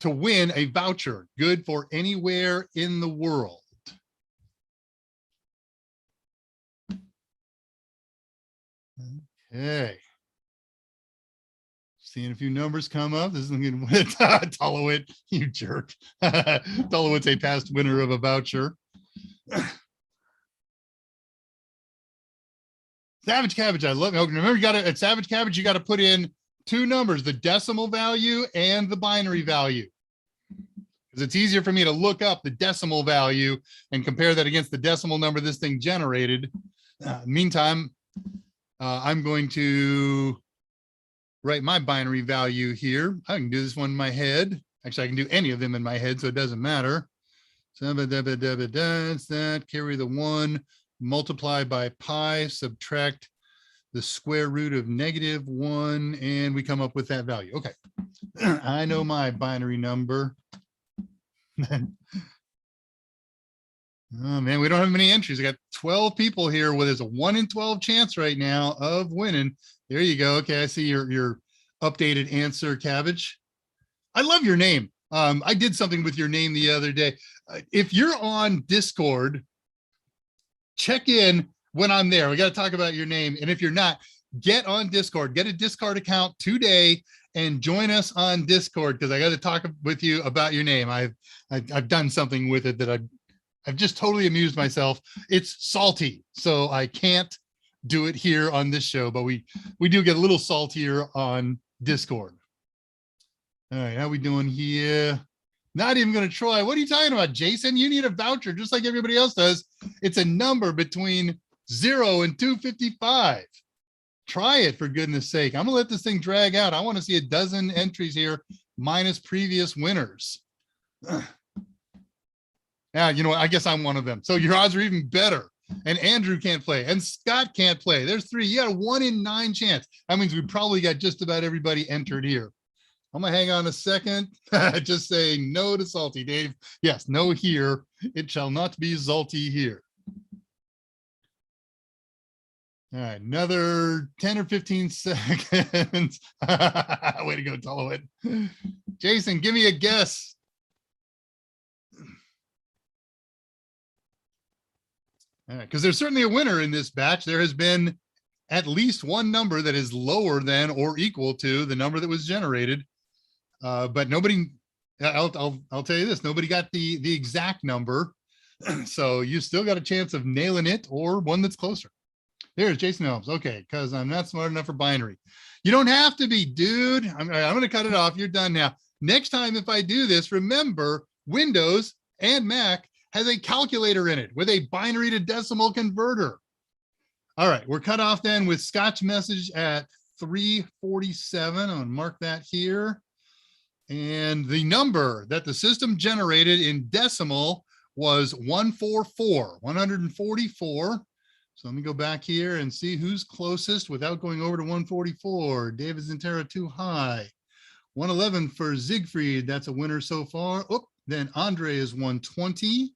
to win a voucher good for anywhere in the world. Okay. Seeing a few numbers come up. This is going to Tullowit, you jerk. Tullowit's a past winner of a voucher. Savage Cabbage, I love it. Remember, you got to at Savage Cabbage, you got to put in two numbers, the decimal value and the binary value. Because it's easier for me to look up the decimal value and compare that against the decimal number this thing generated. Meantime, I'm going to write my binary value here. I can do this one in my head. Actually, I can do any of them in my head, so it doesn't matter. So that, carry the 1, multiply by pi, subtract the square root of -1, and we come up with that value. Okay, I know my binary number. Oh man, we don't have many entries. I got 12 people here where there's a 1 in 12 chance right now of winning. There you go. Okay, I see your updated answer, Cabbage. I love your name. I did something with your name the other day. If you're on Discord, check in when I'm there. We got to talk about your name. And if you're not, get on Discord, get a Discord account today and join us on Discord, because I got to talk with you about your name. I've done something with it that I've just totally amused myself. It's salty, so I can't do it here on this show, but we do get a little saltier on Discord. All right, how we doing here? Not even going to try. What are you talking about, Jason? You need a voucher just like everybody else does. It's a number between 0 and 255. Try it, for goodness sake. I'm gonna let this thing drag out. I want to see a dozen entries here minus previous winners. Now, you know what? I guess I'm one of them. So your odds are even better. And Andrew can't play, and Scott can't play. There's 3. You got a 1 in 9 chance. That means we probably got just about everybody entered here. I'm gonna hang on a second. Just saying no to salty, Dave. Yes, no here. It shall not be salty here. All right, another 10 or 15 seconds. Way to go, Tullowit. Jason, give me a guess. All right, because there's certainly a winner in this batch. There has been at least one number that is lower than or equal to the number that was generated. But nobody, I'll tell you this, nobody got the exact number. So you still got a chance of nailing it or one that's closer. There's Jason Helms. Okay, because I'm not smart enough for binary. You don't have to be, dude. I'm going to cut it off. You're done now. Next time, if I do this, remember Windows and Mac has a calculator in it with a binary to decimal converter. All right, we're cut off then with Scott's message at 3:47. I'm going to mark that here. And the number that the system generated in decimal was 144. So let me go back here and see who's closest without going over to 144. David Zintera too high. 111 for Siegfried. That's a winner so far. Oh, then Andre is 120.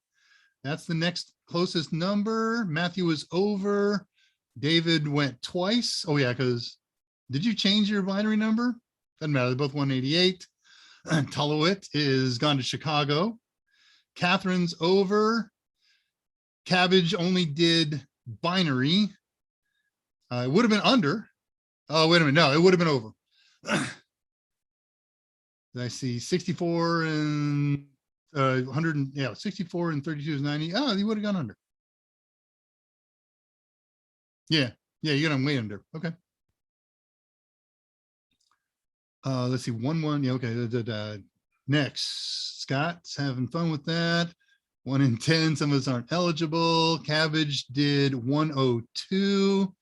That's the next closest number. Matthew is over. David went twice. Oh yeah, because did you change your binary number? Doesn't matter. They're both 188. Tullowit is gone to Chicago. Catherine's over. Cabbage only did binary. It would have been under. Oh, wait a minute. No, it would have been over. I see 64 and 100. Yeah, 64 and 32 is 90. Oh, you would have gone under. Yeah, you got them way under. Okay. Let's see, 1-1. Yeah, okay. Next, Scott's having fun with that. 1 in 10. Some of us aren't eligible. Cabbage did 102.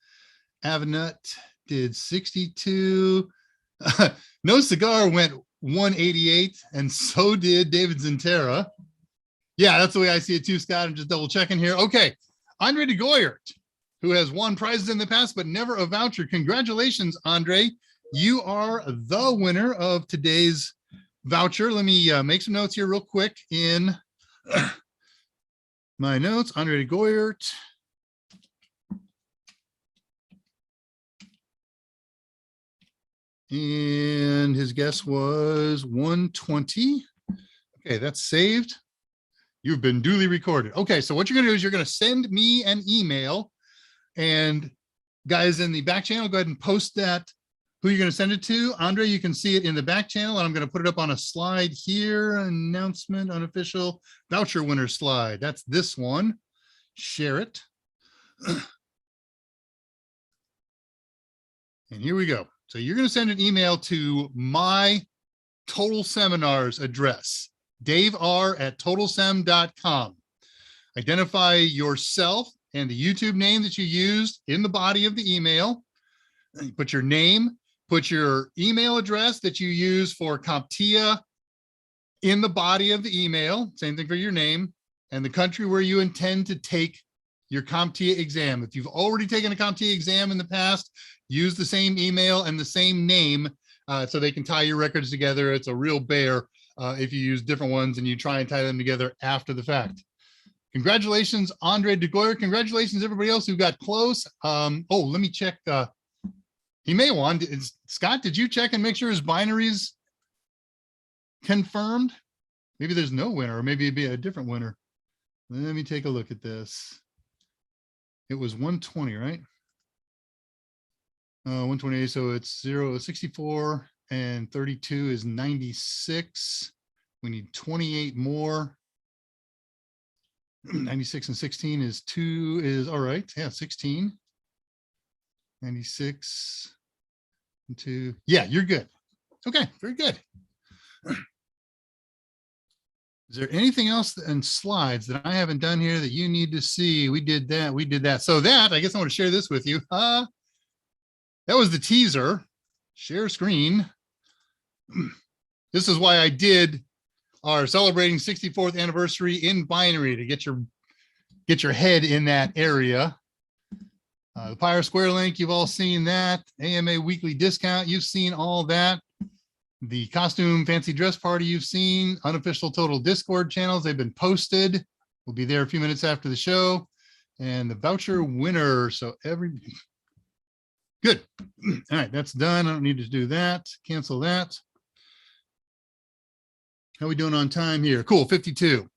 Avenut did 62. No Cigar went 188, and so did David Zintera. Yeah, that's the way I see it too, Scott. I'm just double checking here. Okay. Andre de Goyert, who has won prizes in the past, but never a voucher. Congratulations, Andre. You are the winner of today's voucher. Let me make some notes here real quick in my notes. Andre de Goyert. And his guess was 120. Okay, that's saved. You've been duly recorded. Okay, so what you're going to do is you're going to send me an email. And guys in the back channel, go ahead and post that, who you're going to send it to. Andre, you can see it in the back channel, and I'm going to put it up on a slide here. Announcement, unofficial voucher winner slide. That's this one. Share it. And here we go. So you're going to send an email to my Total Seminars address, daver@totalsem.com. Identify yourself and the YouTube name that you used in the body of the email. Put your name, put your email address that you use for CompTIA in the body of the email. Same thing for your name, and the country where you intend to take your CompTIA exam. If you've already taken a CompTIA exam in the past, use the same email and the same name so they can tie your records together. It's a real bear if you use different ones and you try and tie them together after the fact. Congratulations, Andre de Goyert. Congratulations, everybody else who got close. Oh, let me check. He may want. Scott, did you check and make sure his binary's confirmed? Maybe there's no winner, or maybe it'd be a different winner. Let me take a look at this. It was 120, right? 128, so it's 64 and 32 is 96. We need 28 more. 96 and 16 is 2 is all right. Yeah, 16. 96 and 2. Yeah, you're good. Okay, very good. Is there anything else in slides that I haven't done here that you need to see? We did that. We did that. So that, I guess I want to share this with you. That was the teaser. Share screen. This is why I did our celebrating 64th anniversary in binary, to get your head in that area. The Pyre Square link, you've all seen that. AMA weekly discount, you've seen all that. The costume fancy dress party, you've seen. Unofficial Total Discord channels, they've been posted. We'll be there a few minutes after the show. And the voucher winner. So good. All right, that's done. I don't need to do that. Cancel that. How are we doing on time here? Cool, 52.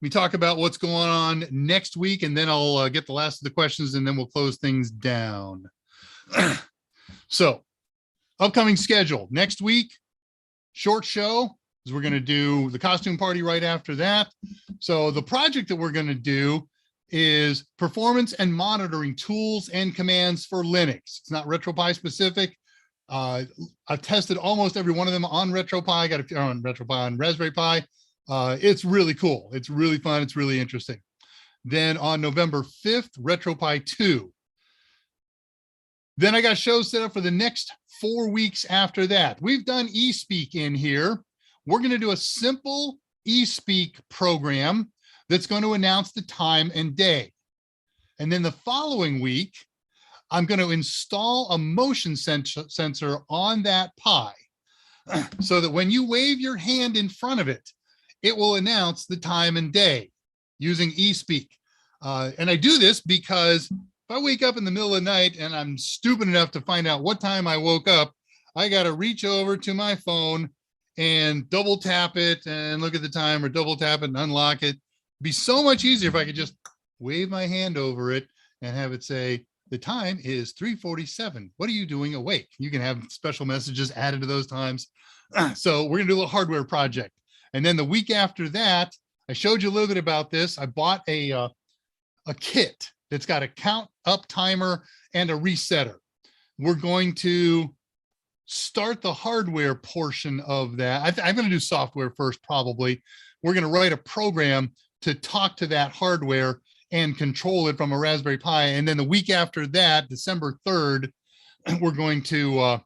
We talk about what's going on next week, and then I'll get the last of the questions, and then we'll close things down. So, upcoming schedule. Next week, short show, is we're going to do the costume party right after that. So the project that we're going to do is performance and monitoring tools and commands for Linux. It's not Retropie specific. I've tested almost every one of them on Retropie. I got a few on Retropie, on Raspberry Pi. It's really cool. It's really fun. It's really interesting. Then on November 5th, Retropie 2. Then I got shows set up for the next 4 weeks after that. We've done eSpeak in here. We're going to do a simple eSpeak program that's going to announce the time and day. And then the following week, I'm going to install a motion sensor on that Pi so that when you wave your hand in front of it, it will announce the time and day using eSpeak. And I do this because if I wake up in the middle of the night and I'm stupid enough to find out what time I woke up, I got to reach over to my phone and double tap it and look at the time, or double tap it and unlock it. It'd be so much easier if I could just wave my hand over it and have it say, the time is 3:47. What are you doing awake? You can have special messages added to those times. So we're going to do a little hardware project. And then the week after that, I showed you a little bit about this. I bought a kit that's got a count up timer and a resetter. We're going to start the hardware portion of that. I'm going to do software first, probably. We're going to write a program to talk to that hardware and control it from a Raspberry Pi. And then the week after that, December 3rd, we're going to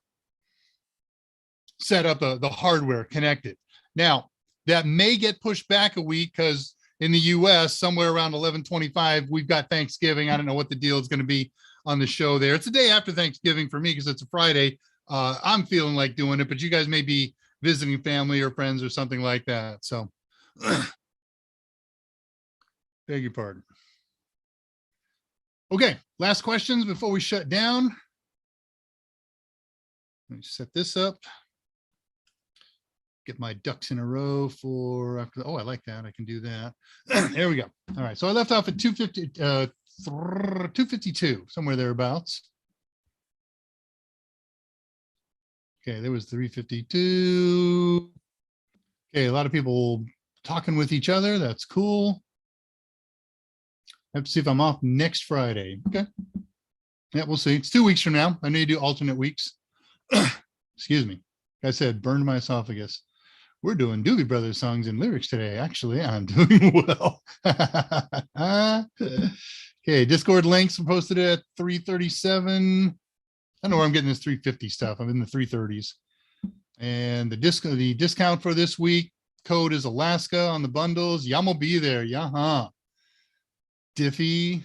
set up the hardware connected. Now, that may get pushed back a week because in the US, somewhere around 11:25, we've got Thanksgiving. I don't know what the deal is going to be on the show there. It's the day after Thanksgiving for me because it's a Friday. I'm feeling like doing it, but you guys may be visiting family or friends or something like that. So beg your pardon. Okay, last questions before we shut down. Let me set this up. Get my ducks in a row for after. Oh, I like that. I can do that. There we go. All right. So I left off at 252, somewhere thereabouts. Okay, there was 352. Okay, a lot of people talking with each other. That's cool. I have to see if I'm off next Friday. Okay. Yeah, we'll see. It's 2 weeks from now. I need to do alternate weeks. Excuse me. Like I said, burned my esophagus. We're doing Doobie Brothers songs and lyrics today. Actually, I'm doing well. Okay, Discord links were posted at 337. I don't know where I'm getting this 350 stuff. I'm in the 330s. And the discount for this week code is Alaska on the bundles. Yamo be there. Yaha. Diffie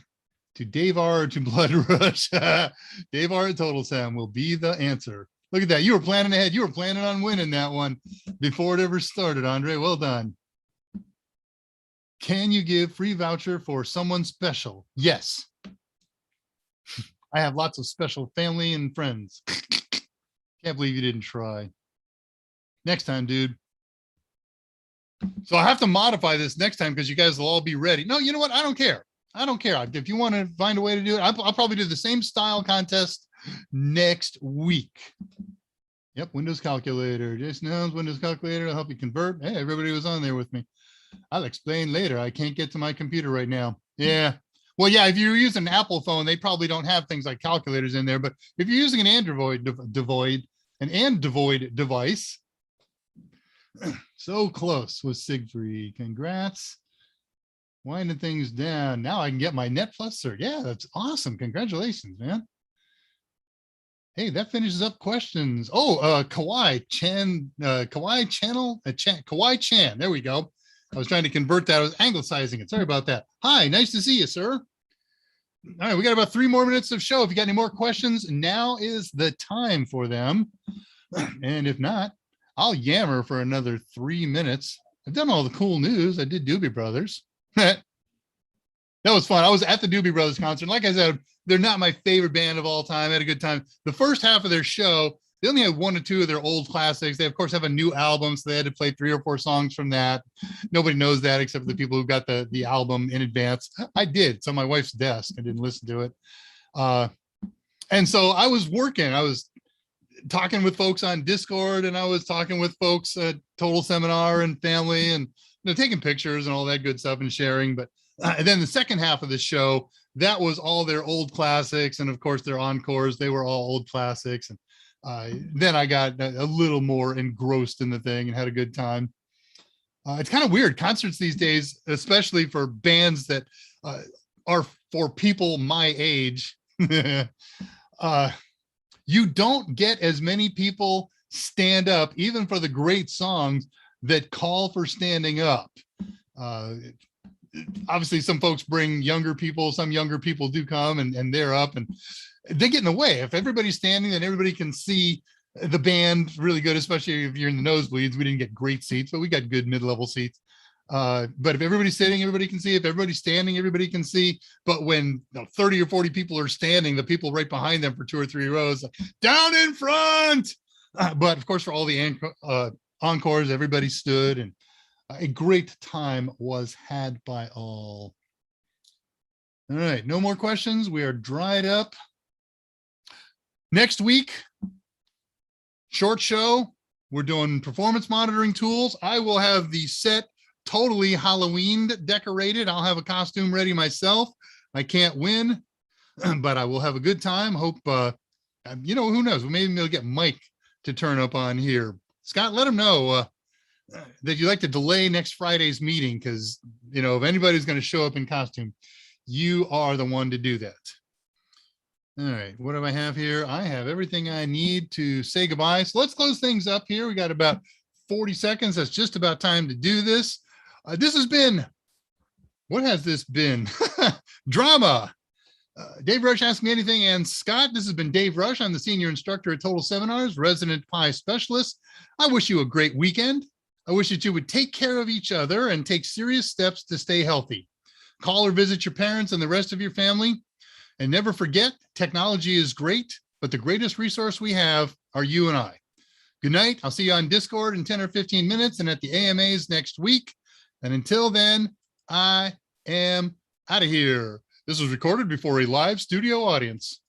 to Dave R to Blood Rush. Dave R at Total Sam will be the answer. Look at that. You were planning ahead. You were planning on winning that one before it ever started, Andre. Well done. Can you give free voucher for someone special? Yes. I have lots of special family and friends. Can't believe you didn't try. Next time, dude. So I have to modify this next time because you guys will all be ready. No, you know what? I don't care. I don't care. If you want to find a way to do it, I'll probably do the same style contest next week. Yep, Windows calculator. Jason Helms, Windows calculator. I'll help you convert. Hey, everybody was on there with me. I'll explain later. I can't get to my computer right now. Yeah. Well, yeah, if you're using an Apple phone, they probably don't have things like calculators in there. But if you're using an Android device, so close with Siegfried. Congrats. Winding things down. Now I can get my Net Plus cert. Yeah, that's awesome. Congratulations, man. Hey, that finishes up questions. Oh, Kawhi Chan, Kawhi Chan. There we go. I was trying to convert that. I was anglicizing it. Sorry about that. Hi, nice to see you, sir. All right, we got about 3 more minutes of show. If you got any more questions, now is the time for them. And if not, I'll yammer for another 3 minutes. I've done all the cool news. I did Doobie Brothers. That was fun. I was at the Doobie Brothers concert. Like I said, they're not my favorite band of all time. I had a good time. The first half of their show, they only had 1 or 2 of their old classics. They, of course, have a new album, so they had to play 3 or 4 songs from that. Nobody knows that except for the people who got the album in advance. I did. It's on my wife's desk. I didn't listen to it. And so I was working. I was talking with folks on Discord, and I was talking with folks at Total Seminar and family, and taking pictures and all that good stuff and sharing. But and then the second half of the show, that was all their old classics, and of course their encores. They were all old classics. And then I got a little more engrossed in the thing and had a good time. It's kind of weird, concerts these days, especially for bands that are for people my age. You don't get as many people stand up, even for the great songs that call for standing up. Obviously, some folks bring younger people. Some younger people do come and they're up and they get in the way. If everybody's standing, then everybody can see the band really good, especially if you're in the nosebleeds. We didn't get great seats, but we got good mid-level seats. But if everybody's sitting, everybody can see. If everybody's standing, everybody can see. But when 30 or 40 people are standing, the people right behind them for 2 or 3 rows, like, down in front. But of course, for all the encores, everybody stood, and a great time was had by all. All right, no more questions. We are dried up. Next week, short show. We're doing performance monitoring tools. I will have the set totally Halloween decorated. I'll have a costume ready myself. I can't win, but I will have a good time. Hope, who knows? Maybe we'll get Mike to turn up on here. Scott, let him know that you'd like to delay next Friday's meeting, because, if anybody's going to show up in costume, you are the one to do that. All right, what do I have here? I have everything I need to say goodbye. So let's close things up here. We got about 40 seconds. That's just about time to do this. This has been What has this been? Drama. Dave Rush, Ask Me Anything, and Scott. This has been Dave Rush. I'm the senior instructor at Total Seminars, resident Pi specialist. I wish you a great weekend. I wish that you would take care of each other and take serious steps to stay healthy. Call or visit your parents and the rest of your family. And never forget, technology is great, but the greatest resource we have are you and I. Good night. I'll see you on Discord in 10 or 15 minutes and at the AMAs next week. And until then, I am out of here. This was recorded before a live studio audience.